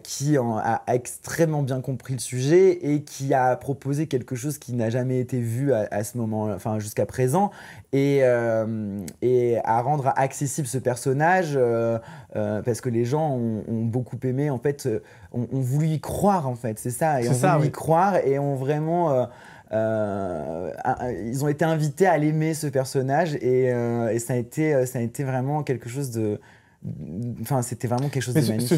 qui a extrêmement bien compris le sujet et qui a proposé quelque chose qui n'a jamais été vu à ce moment, enfin, jusqu'à présent. Et à rendre accessible ce personnage, parce que les gens ont beaucoup aimé, en fait, ont voulu y croire, en fait, c'est ça, et ont voulu y croire et ont vraiment, ils ont été invités à l'aimer, ce personnage, et ça a été vraiment quelque chose enfin, c'était vraiment quelque chose de magnifique.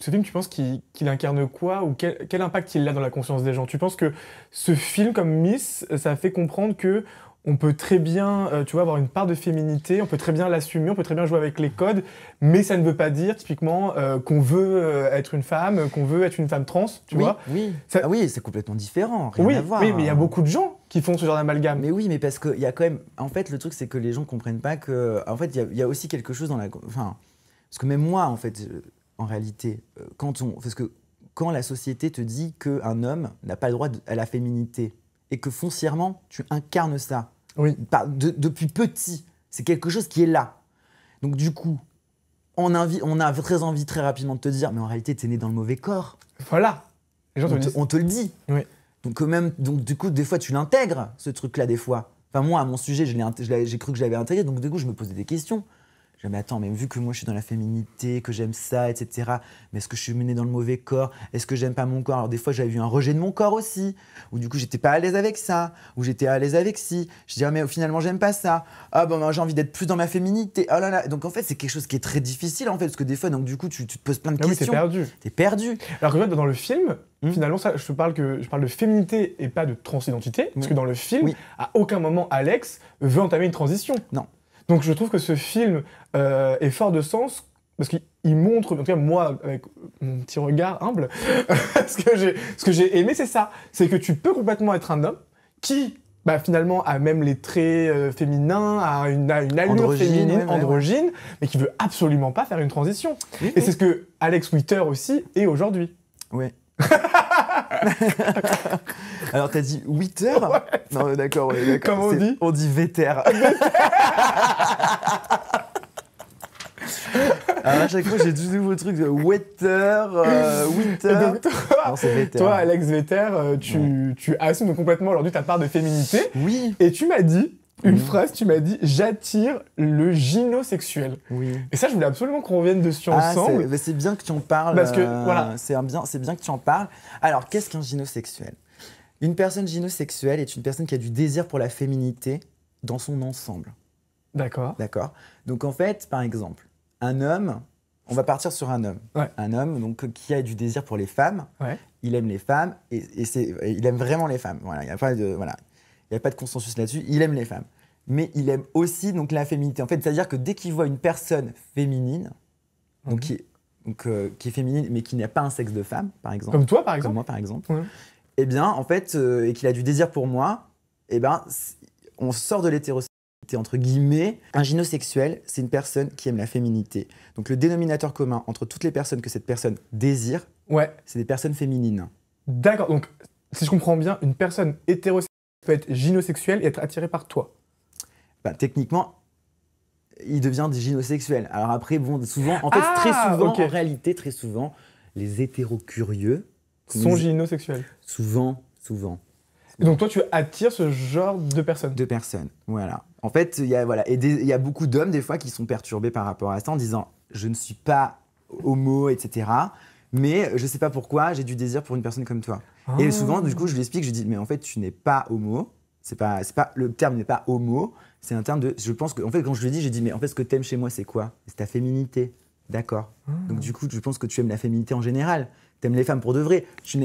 Ce film, tu penses qu'il incarne quoi, ou quel impact il a dans la conscience des gens? Tu penses que ce film, comme Miss, ça fait comprendre que on peut très bien, tu vois, avoir une part de féminité, on peut très bien l'assumer, on peut très bien jouer avec les codes, mais ça ne veut pas dire, typiquement, qu'on veut être une femme, qu'on veut être une femme trans, tu vois? Oui, ça... oui, c'est complètement différent, rien à voir. Oui, mais il y a beaucoup de gens qui font ce genre d'amalgame. Mais oui, mais parce qu'il y a quand même... En fait, le truc, c'est que les gens ne comprennent pas que... En fait, il y a aussi quelque chose dans la... Enfin, parce que même moi, en fait, en réalité, parce que quand la société te dit qu'un homme n'a pas le droit à la féminité, et que foncièrement, tu incarnes ça, oui. Depuis petit, c'est quelque chose qui est là. Donc du coup, on a très envie très rapidement de te dire, mais en réalité, tu es né dans le mauvais corps. Voilà. Les gens on te le dit. Oui. Donc du coup, des fois, tu l'intègres, ce truc-là, des fois. Enfin, moi, à mon sujet, j'ai cru que je l'avais intégré, donc du coup, je me posais des questions. Je me disais, mais attends, mais vu que moi je suis dans la féminité, que j'aime ça, etc., mais est-ce que je suis mené dans le mauvais corps? Est-ce que j'aime pas mon corps? Alors des fois j'avais eu un rejet de mon corps aussi, ou du coup j'étais pas à l'aise avec ça, ou j'étais à l'aise avec ci. Je disais, mais finalement j'aime pas ça. Ah bon, j'ai envie d'être plus dans ma féminité. Oh là là. Donc en fait c'est quelque chose qui est très difficile en fait, parce que des fois, donc du coup tu te poses plein de questions. Oui, t'es perdu. Alors que dans le film, finalement, ça, je parle de féminité et pas de transidentité, parce que dans le film, à aucun moment Alex veut entamer une transition. Non. Donc je trouve que ce film est fort de sens, parce qu'il montre, en tout cas moi, avec mon petit regard humble, ce que j'ai aimé, c'est ça. C'est que tu peux complètement être un homme qui, finalement, a même les traits féminins, a une allure féminine, androgyne, mais qui veut absolument pas faire une transition. Et c'est ce que Alex Winter aussi est aujourd'hui. Oui. Alors t'as dit 8 heures? Ouais. Non, d'accord, ouais, d'accord. Comment on dit? On dit véter. Alors à chaque fois j'ai tout nouveau truc de wetter, winter. Non, c'est véter. Toi, Alex Vetter, tu assumes complètement aujourd'hui ta part de féminité. Oui. Et tu m'as dit une phrase, tu m'as dit « j'attire le gynosexuel ». Oui. Et ça, je voulais absolument qu'on revienne dessus ensemble. C'est bien que tu en parles. Parce que, voilà. C'est bien que tu en parles. Alors, qu'est-ce qu'un gynosexuel? Une personne gynosexuelle est une personne qui a du désir pour la féminité dans son ensemble. D'accord. D'accord. Donc, en fait, par exemple, un homme, On va partir sur un homme. Ouais. Un homme donc, qui a du désir pour les femmes. Ouais. Il aime les femmes et il aime vraiment les femmes. Voilà, il n'y a pas de consensus là-dessus. Il aime les femmes. Mais il aime aussi donc, la féminité. En fait, c'est-à-dire que dès qu'il voit une personne féminine, donc, qui est féminine mais qui n'a pas un sexe de femme, par exemple. Comme toi, par exemple. Comme moi, par exemple. Ouais. Eh bien, en fait, et qu'il a du désir pour moi, eh ben, on sort de l'hétérosexualité, entre guillemets. Un gynosexuel, c'est une personne qui aime la féminité. Donc, le dénominateur commun entre toutes les personnes que cette personne désire, Ouais. c'est des personnes féminines. D'accord. Donc, si je comprends bien, une personne hétérosexuelle peut être gynosexuelle et être attirée par toi. Ben, techniquement, il devient gynosexuel. Alors après, bon, souvent, en fait, très souvent, ok. en réalité, très souvent, les hétérocurieux Sont gynosexuels. Souvent. Et donc toi, tu attires ce genre de personnes. De personnes, voilà. En fait, il y a beaucoup d'hommes, des fois, qui sont perturbés par rapport à ça, en disant « je ne suis pas homo, etc. Mais je ne sais pas pourquoi, j'ai du désir pour une personne comme toi. Et souvent, du coup, je lui explique, je lui dis « mais en fait, tu n'es pas homo. Le terme n'est pas homo, c'est un terme de... Je pense que, en fait, quand je lui dis, j'ai dit « mais en fait, ce que tu aimes chez moi, c'est quoi? C'est ta féminité. » D'accord. Donc du coup, je pense que tu aimes la féminité en général. Tu aimes les femmes pour de vrai. Tu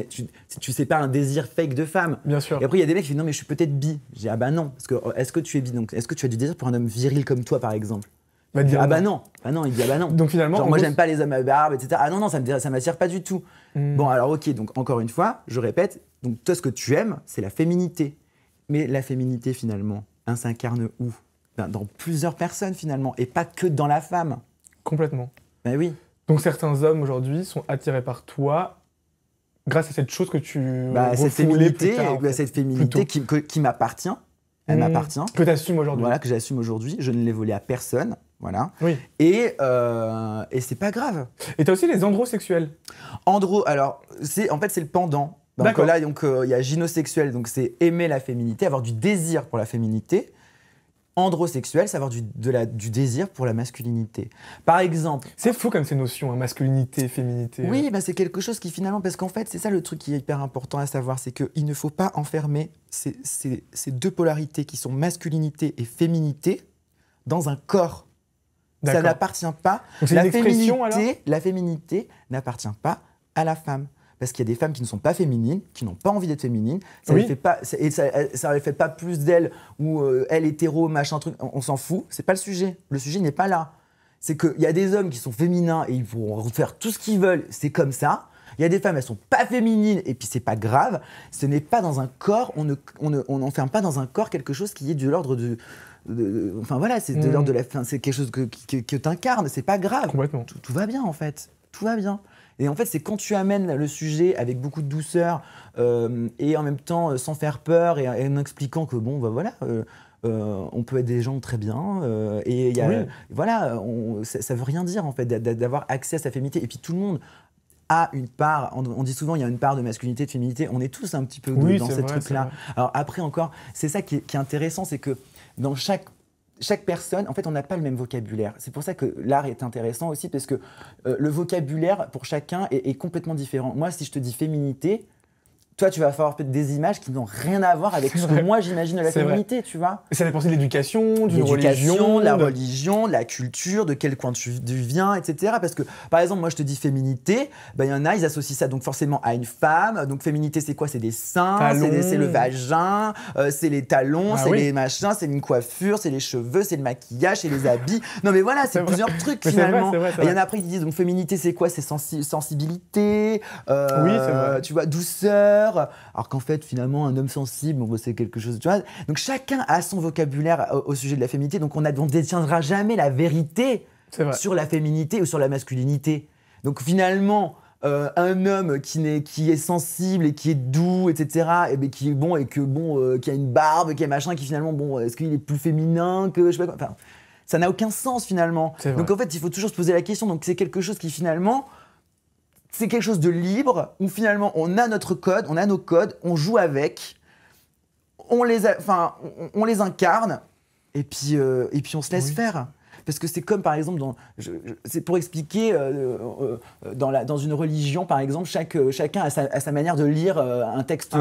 sais pas un désir fake de femme. Bien sûr. Et après, il y a des mecs qui disent non, mais je suis peut-être bi. Je dis ah bah non. Parce que est-ce que tu es bi? Donc est-ce que tu as du désir pour un homme viril comme toi, par exemple? Va dire Ah bah non. Ah non, il dit ah bah non. Donc finalement, genre en moi gros, j'aime pas les hommes à barbe, etc. Ah non, ça m'attire pas du tout. Bon alors ok, donc encore une fois, je répète, donc toi ce que tu aimes, c'est la féminité. Mais la féminité finalement, elle s'incarne où? Dans plusieurs personnes finalement, et pas que dans la femme. Complètement. Ben oui. Donc certains hommes aujourd'hui sont attirés par toi grâce à cette chose que tu Cette refoulais plus féminité, tard, en fait. cette féminité qui m'appartient. Elle m'appartient. Que tu assumes aujourd'hui. Voilà, que j'assume aujourd'hui. Je ne l'ai volé à personne. Voilà. Oui. Et c'est pas grave. Et tu as aussi les androsexuels. Alors, en fait, c'est le pendant. Donc D'accord. là, il y a gynosexuel, donc c'est aimer la féminité, avoir du désir pour la féminité. Androsexuel, c'est avoir du désir pour la masculinité. Par exemple... C'est fou comme ces notions, hein, masculinité, féminité. Oui, bah c'est quelque chose qui finalement... Parce qu'en fait, c'est ça le truc qui est hyper important à savoir, c'est qu'il ne faut pas enfermer ces deux polarités qui sont masculinité et féminité dans un corps. Ça D'accord. n'appartient pas... Donc c'est une expression, alors ? La féminité n'appartient pas à la femme. Parce qu'il y a des femmes qui ne sont pas féminines, qui n'ont pas envie d'être féminines. Ça Oui. les fait pas, et ça les fait pas plus d'elles ou elle hétéro, machin truc. On s'en fout. C'est pas le sujet. Le sujet n'est pas là. C'est qu'il y a des hommes qui sont féminins et ils pourront faire tout ce qu'ils veulent. C'est comme ça. Il y a des femmes, elles sont pas féminines et puis c'est pas grave. Ce n'est pas dans un corps. On n'enferme pas dans un corps quelque chose qui est de l'ordre de enfin voilà, c'est de l'ordre de la fin. C'est quelque chose que t'incarnes. C'est pas grave. Complètement. Tout va bien en fait. Tout va bien. Et en fait, c'est quand tu amènes le sujet avec beaucoup de douceur et en même temps sans faire peur et en expliquant que bon, bah voilà, on peut être des gens très bien et il y a, Oui. voilà, ça veut rien dire en fait d'avoir accès à sa féminité. Et puis tout le monde a une part. On dit souvent il y a une part de masculinité, de féminité. On est tous un petit peu Oui, dans c'est ces vrai, trucs-là. Alors après encore, c'est ça qui est intéressant, c'est que dans chaque personne, en fait, on n'a pas le même vocabulaire. C'est pour ça que l'art est intéressant aussi, parce que le vocabulaire, pour chacun, est complètement différent. Moi, si je te dis féminité, toi, tu vas avoir peut-être des images qui n'ont rien à voir avec ce que moi, j'imagine de la féminité, tu vois. Et ça dépend aussi de l'éducation, d'une L'éducation, religion. de la religion, de la culture, de quel coin tu viens, etc. Parce que, par exemple, moi, je te dis féminité, ben, y en a, ils associent ça donc forcément à une femme. Donc, féminité, c'est quoi? C'est des seins, c'est le vagin, c'est les talons, c'est les machins, c'est une coiffure, c'est les cheveux, c'est le maquillage, c'est les habits. Non, mais voilà, c'est plusieurs trucs, finalement. Il y en a après qui disent, donc, féminité, c'est quoi? C'est sensibilité, oui, c'est vrai. tu vois, douceur. Alors qu'en fait, finalement, un homme sensible, bon, c'est quelque chose, tu vois. Donc chacun a son vocabulaire au sujet de la féminité, donc on ne détiendra jamais la vérité sur la féminité ou sur la masculinité. Donc finalement, un homme qui est sensible et qui est doux, etc., et bien, qui est bon et qui a une barbe, qui est machin, qui finalement, bon, est-ce qu'il est plus féminin que je sais pas quoi. Enfin, ça n'a aucun sens finalement. Donc en fait, il faut toujours se poser la question. Donc c'est quelque chose qui finalement c'est quelque chose de libre, où finalement on a notre code, on a nos codes, on joue avec, on les incarne, et puis on se laisse faire. Parce que c'est comme par exemple, c'est pour expliquer, dans une religion par exemple, chacun a sa manière de lire un texte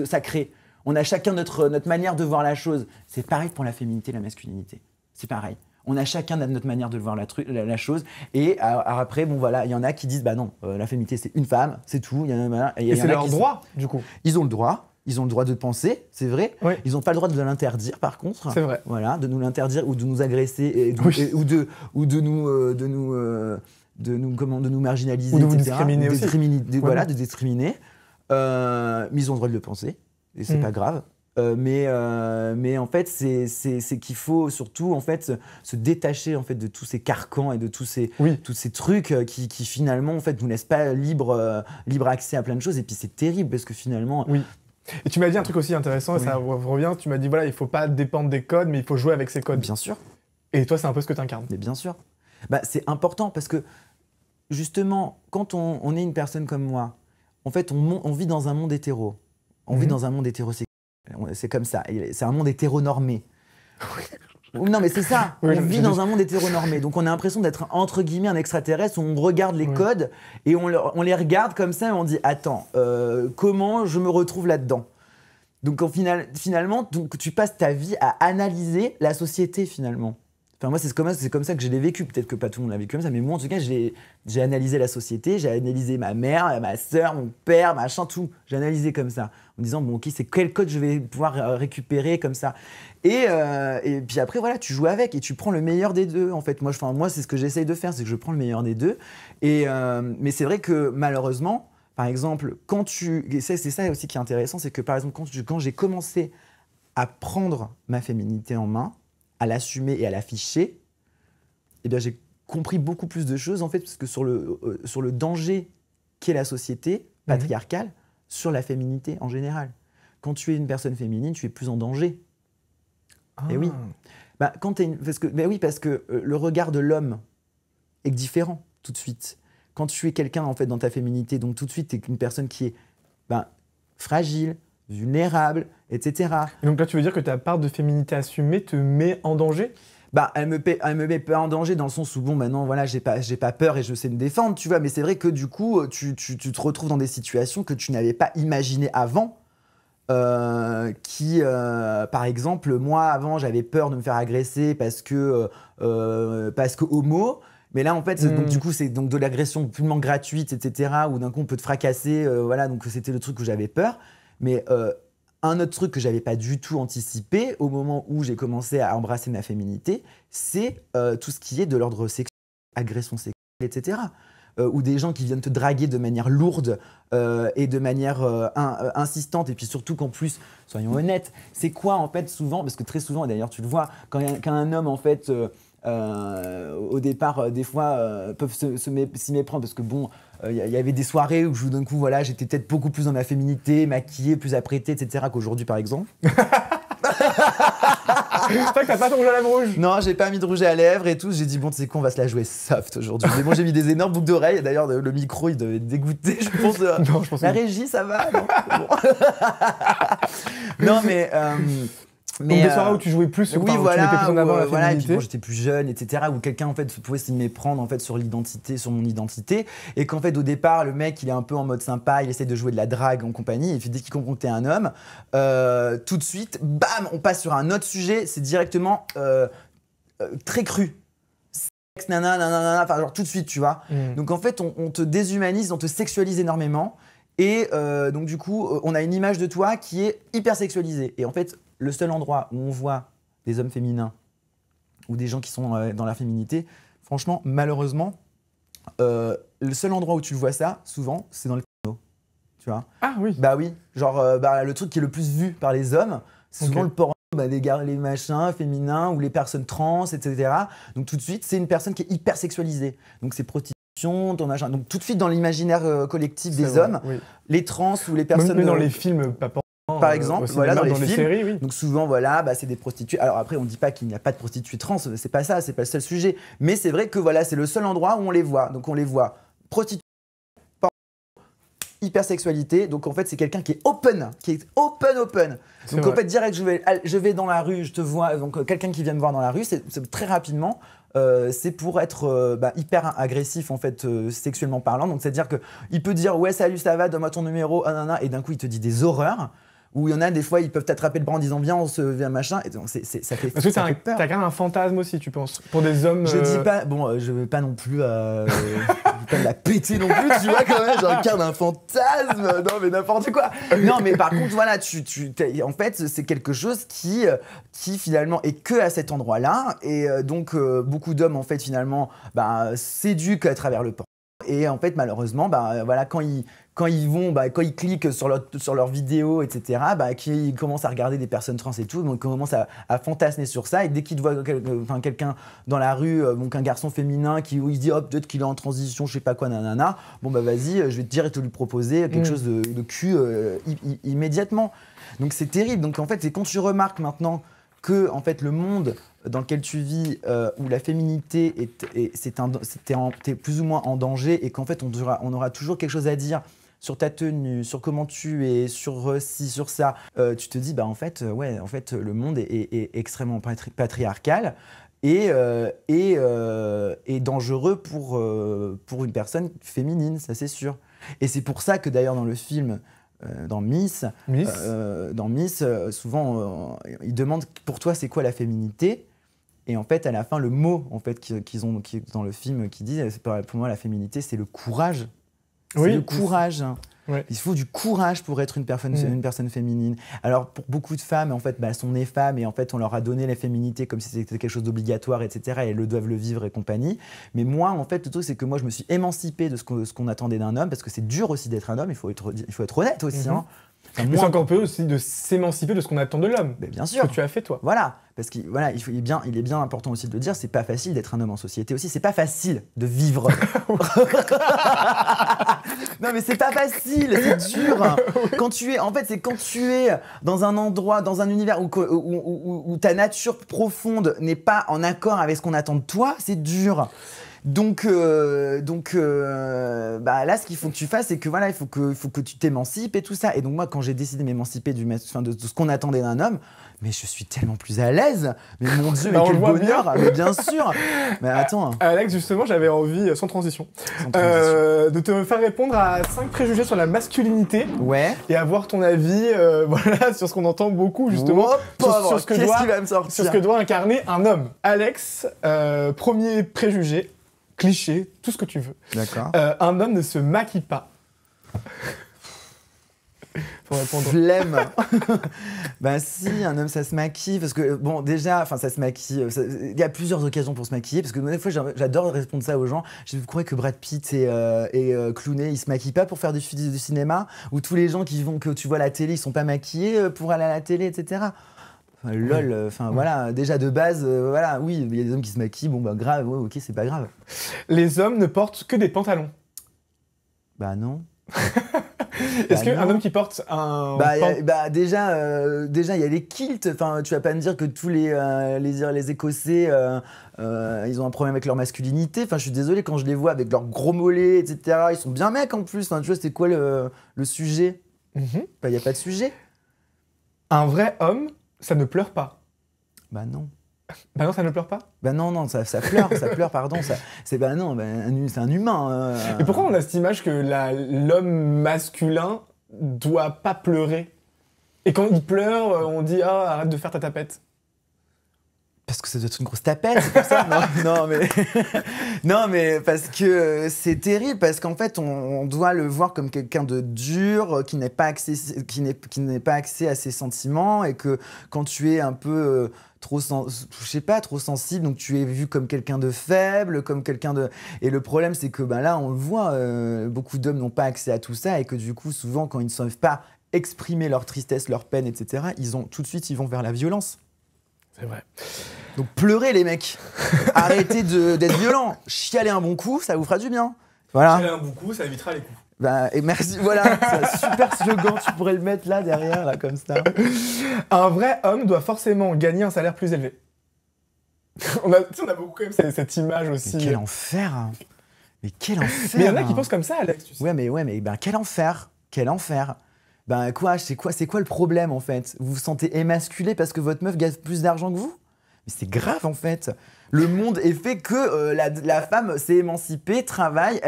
sacré. On a chacun notre manière de voir la chose. C'est pareil pour la féminité et la masculinité. C'est pareil. On a chacun notre manière de voir la chose. Et après, bon voilà, il y en a qui disent bah non, la féminité c'est une femme, c'est tout. Et c'est leur droit, du coup. Ils ont le droit. Ils ont le droit de penser, c'est vrai. Oui. Ils n'ont pas le droit de l'interdire, par contre. C'est vrai. Voilà, de nous l'interdire ou de nous agresser ou de nous marginaliser, ou de vous etc. discriminer aussi. Voilà, de discriminer. Mais ils ont le droit de le penser et c'est pas grave. Mais en fait, c'est qu'il faut surtout en fait se détacher en fait de tous ces carcans et de tous ces trucs qui finalement en fait nous laissent pas libre accès à plein de choses. Et puis c'est terrible parce que finalement. Oui. Et tu m'as dit un truc aussi intéressant, et ça revient, tu m'as dit voilà, il faut pas dépendre des codes, mais il faut jouer avec ces codes. Bien sûr. Et toi, c'est un peu ce que tu incarnes. Mais bien sûr. Bah, c'est important parce que justement, quand on est une personne comme moi, en fait, on vit dans un monde hétéro. On vit dans un monde hétérosexuel. C'est comme ça. C'est un monde hétéronormé. Non, mais c'est ça. On vit dans un monde hétéronormé. Donc, on a l'impression d'être, entre guillemets, un extraterrestre où on regarde les codes et on les regarde comme ça et on dit « Attends, comment je me retrouve là-dedans ?» Donc, finalement, tu passes ta vie à analyser la société, finalement. Enfin, moi, c'est comme ça que je l'ai vécu. Peut-être que pas tout le monde l'a vécu comme ça, mais moi, en tout cas, j'ai analysé la société, j'ai analysé ma mère, ma sœur, mon père, machin, tout. J'ai analysé comme ça, en disant, bon, ok, c'est quel code je vais pouvoir récupérer comme ça. Et puis après, voilà, tu joues avec et tu prends le meilleur des deux, en fait. Moi, c'est ce que j'essaye de faire, c'est que je prends le meilleur des deux. Mais c'est vrai que, malheureusement, par exemple, c'est ça aussi qui est intéressant, c'est que, par exemple, quand j'ai commencé à prendre ma féminité en main, à l'assumer et à l'afficher, eh bien, j'ai compris beaucoup plus de choses, en fait, parce que sur le danger qu'est la société patriarcale, sur la féminité en général. Quand tu es une personne féminine, tu es plus en danger. Et oui. Bah, parce que le regard de l'homme est différent, tout de suite. Quand tu es quelqu'un, en fait, dans ta féminité, donc tout de suite, tu es une personne qui est fragile, vulnérable, etc. Et donc là, tu veux dire que ta part de féminité assumée te met en danger ? Bah, elle me met pas en danger dans le sens où, bon, maintenant, voilà, j'ai pas peur et je sais me défendre, tu vois, mais c'est vrai que du coup, tu te retrouves dans des situations que tu n'avais pas imaginées avant, par exemple, moi, avant, j'avais peur de me faire agresser parce que homo. Mais là, en fait, donc, du coup, c'est donc de l'agression purement gratuite, etc., où d'un coup, on peut te fracasser, voilà, donc c'était le truc où j'avais peur. Mais un autre truc que j'avais pas du tout anticipé au moment où j'ai commencé à embrasser ma féminité, c'est tout ce qui est de l'ordre sexuel, agression sexuelle, etc. Ou des gens qui viennent te draguer de manière lourde et de manière insistante. Et puis surtout qu'en plus, soyons honnêtes, c'est quoi en fait souvent, parce que très souvent, et d'ailleurs tu le vois, quand un homme en fait... au départ, des fois, peuvent s'y méprendre parce que bon, il y avait des soirées où d'un coup, voilà, j'étais peut-être beaucoup plus dans ma féminité, maquillée, plus apprêtée, etc. qu'aujourd'hui, par exemple. C'est vrai que t'as pas ton rouge à lèvres rouge. Non, j'ai pas mis de rouge à lèvres et tout. J'ai dit, bon, tu sais quoi, on va se la jouer soft aujourd'hui. Mais bon, j'ai mis des énormes boucles d'oreilles. D'ailleurs, le micro, il devait être dégoûté, je pense. Non, je pense la que... régie, ça va non, bon. Non, mais... Donc des soirées où tu jouais plus, oui, voilà, tu mettais plus en avant la féminité. et puis bon, j'étais plus jeune, etc. Où quelqu'un en fait pouvait s'y méprendre en fait sur mon identité, et qu'en fait au départ le mec il est un peu en mode sympa, il essaie de jouer de la drague en compagnie, et puis dès qu'il comprend que t'es un homme, tout de suite, bam, on passe sur un autre sujet, c'est directement très cru. Sexe, nanana, enfin genre tout de suite, tu vois. Donc en fait on te déshumanise, on te sexualise énormément, et donc du coup on a une image de toi qui est hyper sexualisée, et en fait le seul endroit où on voit des hommes féminins ou des gens qui sont dans la féminité, franchement, malheureusement, le seul endroit où tu le vois ça, souvent, c'est dans le porno, tu vois. Ah oui. Bah oui, genre le truc qui est le plus vu par les hommes, c'est souvent le porno, les machins féminins ou les personnes trans, etc. Donc tout de suite, c'est une personne qui est hyper sexualisée. Donc c'est prostitution, ton machin. Donc tout de suite dans l'imaginaire collectif des hommes, les trans ou les personnes... Même dans les films, pas par exemple, voilà, dans les films. Séries, oui. Donc souvent, voilà, c'est des prostituées. Alors après, on ne dit pas qu'il n'y a pas de prostituées trans, c'est pas ça, c'est pas le seul sujet. Mais c'est vrai que voilà, c'est le seul endroit où on les voit. Donc on les voit prostituées, hypersexualité. Donc en fait, c'est quelqu'un qui est open, Donc en fait, direct, je vais dans la rue, je te vois. Donc quelqu'un qui vient me voir dans la rue, c'est très rapidement. C'est pour être hyper agressif en fait sexuellement parlant. Donc c'est à dire que il peut dire ouais salut ça va, donne-moi ton numéro, et d'un coup il te dit des horreurs. Où il y en a des fois, ils peuvent t'attraper le bras en disant viens, on se vient machin. Et donc ça fait Parce que ça fait t'as peur. quand même un fantasme aussi, tu penses, pour des hommes. Je dis pas, bon, je veux pas non plus, je veux pas me la péter non plus, tu vois, quand même, j'incarne un fantasme, non mais n'importe quoi. Non mais par contre, voilà, en fait, c'est quelque chose qui finalement est que à cet endroit-là, et donc beaucoup d'hommes, en fait, finalement, bah, s'éduquent à travers le porno. Et en fait, malheureusement, bah, voilà, quand ils cliquent sur leur vidéo, etc., bah, qu'ils commencent à regarder des personnes trans et tout, donc ils commencent à fantasmer sur ça. Et dès qu'ils voient quelqu'un dans la rue, donc un garçon féminin où il se dit, oh, peut-être qu'il est en transition, je sais pas quoi, nanana, bon bah vas-y, je vais te dire et te lui proposer quelque chose de cul immédiatement. Donc c'est terrible. Donc en fait, c'est quand tu remarques maintenant que en fait, le monde dans lequel tu vis, où la féminité t'es plus ou moins en danger, et qu'en fait on aura toujours quelque chose à dire sur ta tenue, sur comment tu es, sur ci, sur ça, tu te dis bah en fait le monde est extrêmement patriarcal et dangereux pour une personne féminine, ça c'est sûr. Et c'est pour ça que d'ailleurs dans le film, dans Miss, souvent ils demandent pour toi c'est quoi la féminité. Et en fait, à la fin, le mot en fait, qu'ils ont dans le film qui dit, pour moi, la féminité, c'est le courage. C'est le courage. Ouais. Il faut du courage pour être une personne féminine. Alors, pour beaucoup de femmes, en fait, bah, elles sont nées femmes et en fait, on leur a donné la féminité comme si c'était quelque chose d'obligatoire, etc. Et elles doivent le vivre et compagnie. Mais moi, en fait, le truc, c'est que moi, je me suis émancipée de ce qu'on attendait d'un homme, parce que c'est dur aussi d'être un homme, il faut être honnête aussi. Hein. Enfin, mais c'est encore peu aussi de s'émanciper de ce qu'on attend de l'homme. Mais bien sûr. Ce que tu as fait, toi. Voilà. Parce qu'il est bien important aussi de le dire, c'est pas facile d'être un homme en société aussi, c'est pas facile de vivre. Non mais c'est pas facile, c'est dur. Quand tu es dans un endroit, dans un univers où ta nature profonde n'est pas en accord avec ce qu'on attend de toi, c'est dur. Donc là, ce qu'il faut que tu fasses, c'est que voilà, il faut que tu t'émancipes et tout ça. Et donc moi, quand j'ai décidé de m'émanciper de ce qu'on attendait d'un homme, mais je suis tellement plus à l'aise. Mais mon Dieu, mais quel bonheur. Mais bien sûr. Mais attends. Alex, justement, j'avais envie, sans transition, de te faire répondre à 5 préjugés sur la masculinité. Ouais. Et avoir ton avis, voilà, sur ce qu'on entend beaucoup, justement, sur ce que doit incarner un homme. Alex, premier préjugé. Cliché, tout ce que tu veux. D'accord. Un homme ne se maquille pas. Faut répondre. Flemme. Ben si, un homme ça se maquille parce que bon déjà, enfin ça se maquille. Il y a plusieurs occasions pour se maquiller parce que des fois j'adore répondre ça aux gens. Vous croyez que Brad Pitt et Clooney ils se maquillent pas pour faire du cinéma, ou tous les gens que tu vois à la télé ils sont pas maquillés pour aller à la télé, etc. Enfin, lol, voilà, déjà de base, voilà, oui, il y a des hommes qui se maquillent, bon bah grave, ouais, ok, c'est pas grave. Les hommes ne portent que des pantalons. Bah non. Est-ce qu'un homme qui porte un... déjà, il y a les kilts, enfin, tu vas pas me dire que tous les Écossais, ils ont un problème avec leur masculinité, enfin, je suis désolé, quand je les vois avec leurs gros mollets, etc., ils sont bien mecs en plus, enfin, tu vois, c'est quoi le sujet? Il y a pas de sujet. Un vrai homme, ça ne pleure pas. Bah non. Bah non, ça ne pleure pas. Bah non, ça pleure, ça pleure, pardon. C'est un humain. Et pourquoi on a cette image que l'homme masculin doit pas pleurer? Et quand il pleure, on dit « Ah, arrête de faire ta tapette ». Parce que ça doit être une grosse tapette, c'est pour ça. Non, mais parce que c'est terrible, parce qu'en fait, on doit le voir comme quelqu'un de dur, qui n'est pas accès à ses sentiments, et que quand tu es un peu trop sensible, donc tu es vu comme quelqu'un de faible, comme quelqu'un de... Et le problème, c'est que là, on le voit, beaucoup d'hommes n'ont pas accès à tout ça, et que du coup, souvent, quand ils ne savent pas exprimer leur tristesse, leur peine, etc., tout de suite, ils vont vers la violence. C'est vrai. Donc pleurez les mecs, arrêtez d'être violents, chialez un bon coup, ça vous fera du bien. Voilà. Chialer un bon coup, ça évitera les coups. Et merci, voilà, c'est un super slogan, tu pourrais le mettre là derrière, là comme ça. Un vrai homme doit forcément gagner un salaire plus élevé. on a beaucoup quand même cette image aussi. Mais quel enfer. Mais quel enfer. Mais il y en a qui pensent comme ça, Alex, tu sais. Ouais, mais quel enfer. Quel enfer. C'est quoi le problème en fait? Vous vous sentez émasculé parce que votre meuf gagne plus d'argent que vous? Mais c'est grave en fait. Le monde est fait que la femme s'est émancipée, travaille,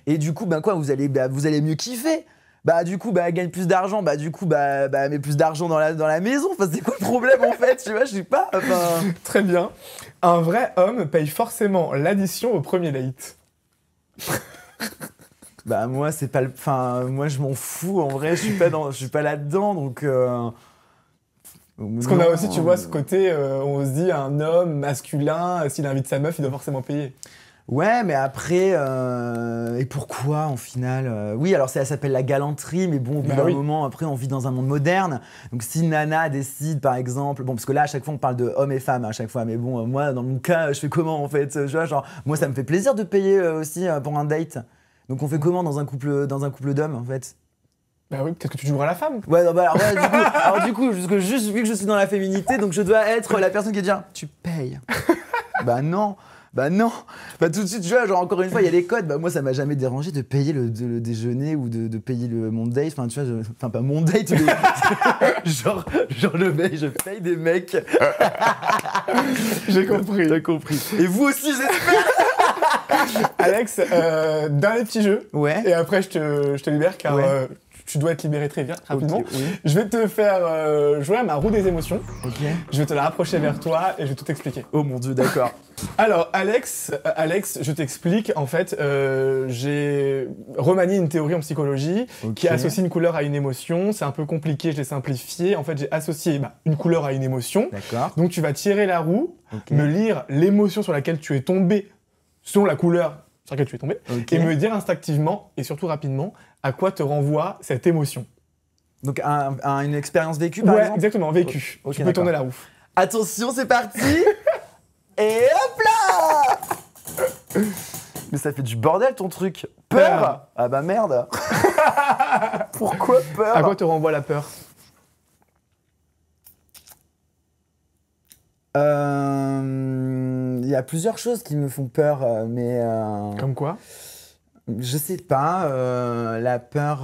et du coup, vous allez mieux kiffer. Bah du coup, bah elle gagne plus d'argent, bah du coup, bah elle met plus d'argent dans la maison. Enfin, c'est quoi le problème en fait? Tu vois, je sais pas. Enfin... Très bien. Un vrai homme paye forcément l'addition au premier date. Bah moi, c'est pas le... Enfin, moi je m'en fous, en vrai, je suis pas là-dedans, donc... Parce qu'on a aussi, tu vois, ce côté, on se dit, un homme masculin, s'il invite sa meuf, il doit forcément payer. Ouais, mais après, et pourquoi en final oui, alors ça s'appelle la galanterie, mais bon, au bout d'un moment, après, on vit dans un monde moderne. Donc si Nana décide, par exemple, bon, parce que là, à chaque fois, on parle de hommes et femmes à chaque fois, mais bon, moi, dans mon cas, je fais comment en fait? Tu vois, genre, moi, ça me fait plaisir de payer aussi pour un date. Donc on fait comment dans un couple d'hommes en fait? Bah oui, peut-être que tu joueras la femme. Ouais, non, bah alors, ouais, du coup, vu que je suis dans la féminité, donc je dois être la personne qui va dire tu payes. Bah non. Bah non, bah tout de suite, tu vois, genre encore une fois, il y a des codes. Bah moi, ça m'a jamais dérangé de payer le déjeuner ou de payer mon date. Enfin, tu vois, enfin pas mon date, mais genre le mec, je paye des mecs. J'ai compris. T'as compris. Et vous aussi, j'espère. Alex, dernier petit jeu. Ouais. Et après, je te libère car tu dois être libéré très vite, rapidement. Okay, oui. Je vais te faire jouer à ma roue des émotions. Ok. Je vais te la rapprocher vers toi et je vais tout expliquer. Oh mon dieu, d'accord. Alors, Alex, je t'explique. En fait, j'ai remanié une théorie en psychologie qui associe une couleur à une émotion. C'est un peu compliqué, je l'ai simplifié. En fait, j'ai associé une couleur à une émotion. D'accord. Donc, tu vas tirer la roue, me lire l'émotion sur laquelle tu es tombé, selon la couleur sur laquelle tu es tombé, et me dire instinctivement, et surtout rapidement, à quoi te renvoie cette émotion. Donc, une expérience vécue, par exemple? Exactement, vécue. Tu peux tourner la roue. Attention, c'est parti. Et hop là. Mais ça fait du bordel ton truc. Peur. Ah bah merde. Pourquoi peur? À quoi te renvoie la peur? Il y a plusieurs choses qui me font peur, mais... Comme quoi? Je sais pas. La peur...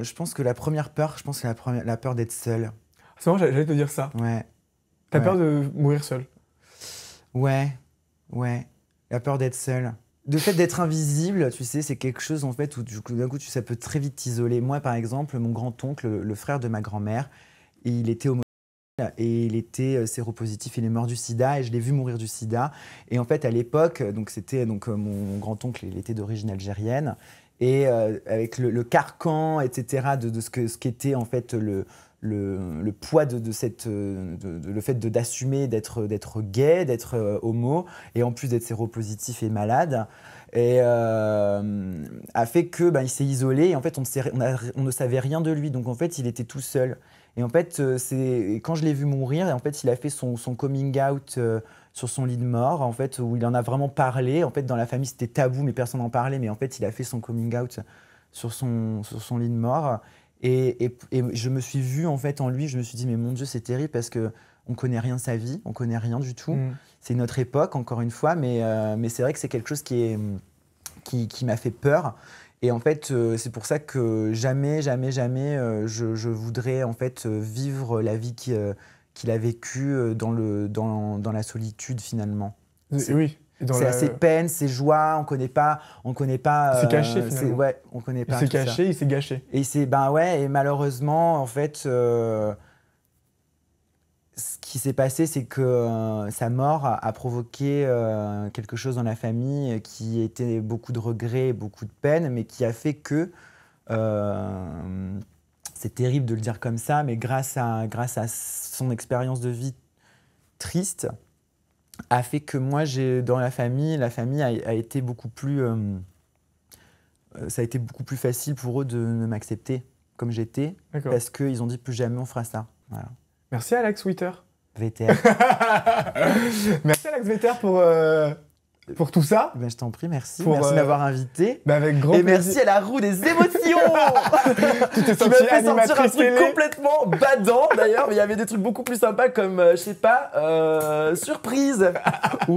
je pense que la première peur, c'est la peur d'être seul. C'est vrai, j'allais te dire ça. Ouais. T'as peur de mourir seul? Ouais. La peur d'être seul. Le fait d'être invisible, tu sais, c'est quelque chose en fait où d'un coup, ça peut très vite t'isoler. Moi, par exemple, mon grand-oncle, le frère de ma grand-mère, il était homosexuel et il était séropositif. Il est mort du sida et je l'ai vu mourir du sida. Et en fait, à l'époque, donc c'était mon grand-oncle, il était d'origine algérienne. Et avec le carcan, etc., de ce qu'était en fait le poids de le fait d'assumer d'être gay, d'être homo, et en plus d'être séropositif et malade, et a fait que il s'est isolé, et en fait on ne savait rien de lui, donc en fait il était tout seul. Et en fait quand je l'ai vu mourir, et en fait il a fait son coming out sur son lit de mort, en fait, où il en a vraiment parlé. En fait, dans la famille c'était tabou, mais personne n'en parlait, mais en fait il a fait son coming out sur son lit de mort. Et je me suis vu en fait en lui, je me suis dit mais mon Dieu, c'est terrible parce que on connaît rien de sa vie, on connaît rien du tout. C'est notre époque encore une fois, mais c'est vrai que c'est quelque chose qui m'a fait peur. Et en fait, c'est pour ça que jamais je voudrais en fait vivre la vie qu'il a vécue dans la solitude finalement. Oui. C'est ses peines, ses joies, on connaît pas. C'est caché finalement. Ouais, on connaît pas. Il s'est caché, il s'est gâché. Et et malheureusement en fait, ce qui s'est passé, c'est que sa mort a provoqué quelque chose dans la famille qui était beaucoup de regrets, beaucoup de peine, mais qui a fait que c'est terrible de le dire comme ça, mais grâce à son expérience de vie triste, a fait que moi, dans la famille a été beaucoup plus... ça a été beaucoup plus facile pour eux de m'accepter comme j'étais, parce qu'ils ont dit plus jamais on fera ça. Voilà. Merci Alex Witter. VTR. Merci Alex Witter pour tout ça. Ben, je t'en prie, merci. Merci de m'avoir invité. Avec grand plaisir. Merci à la roue des émotions. Tu t'es qui m'a fait sortir un truc complètement badant d'ailleurs, mais il y avait des trucs beaucoup plus sympas comme, je sais pas, surprise. En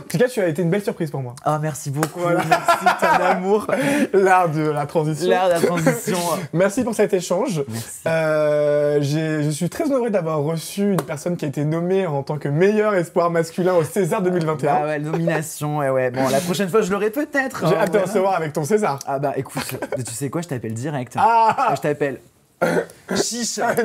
tout cas, tu as été une belle surprise pour moi. Ah, merci beaucoup. Voilà. Merci, ton amour. L'art de la transition. L'art de la transition. Merci pour cet échange. Merci. Je suis très honoré d'avoir reçu une personne qui a été nommée en tant que meilleur espoir masculin au César 2021. Ouais, nomination. frustration, et ouais. Bon, la prochaine fois, je l'aurai peut-être. J'ai hein, hâte de voilà. recevoir avec ton César. Ah bah écoute, tu sais quoi, je t'appelle direct. Ah Je t'appelle. Chicha.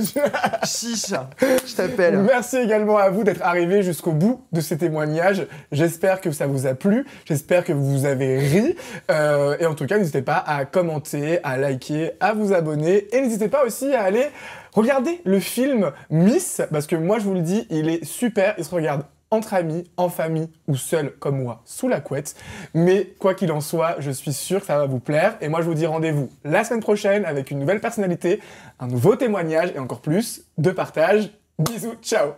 Chicha. Je t'appelle. Merci également à vous d'être arrivés jusqu'au bout de ces témoignages. J'espère que ça vous a plu, j'espère que vous avez ri. Et en tout cas, n'hésitez pas à commenter, à liker, à vous abonner. Et n'hésitez pas aussi à aller regarder le film Miss, parce que moi je vous le dis, il est super, il se regarde entre amis, en famille ou seul comme moi, sous la couette. Mais quoi qu'il en soit, je suis sûr que ça va vous plaire. Et moi je vous dis rendez-vous la semaine prochaine avec une nouvelle personnalité, un nouveau témoignage et encore plus de partage. Bisous, ciao.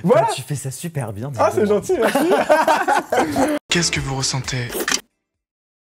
Voilà. Tu fais ça super bien. Ah, c'est gentil, merci. Qu'est-ce que vous ressentez ?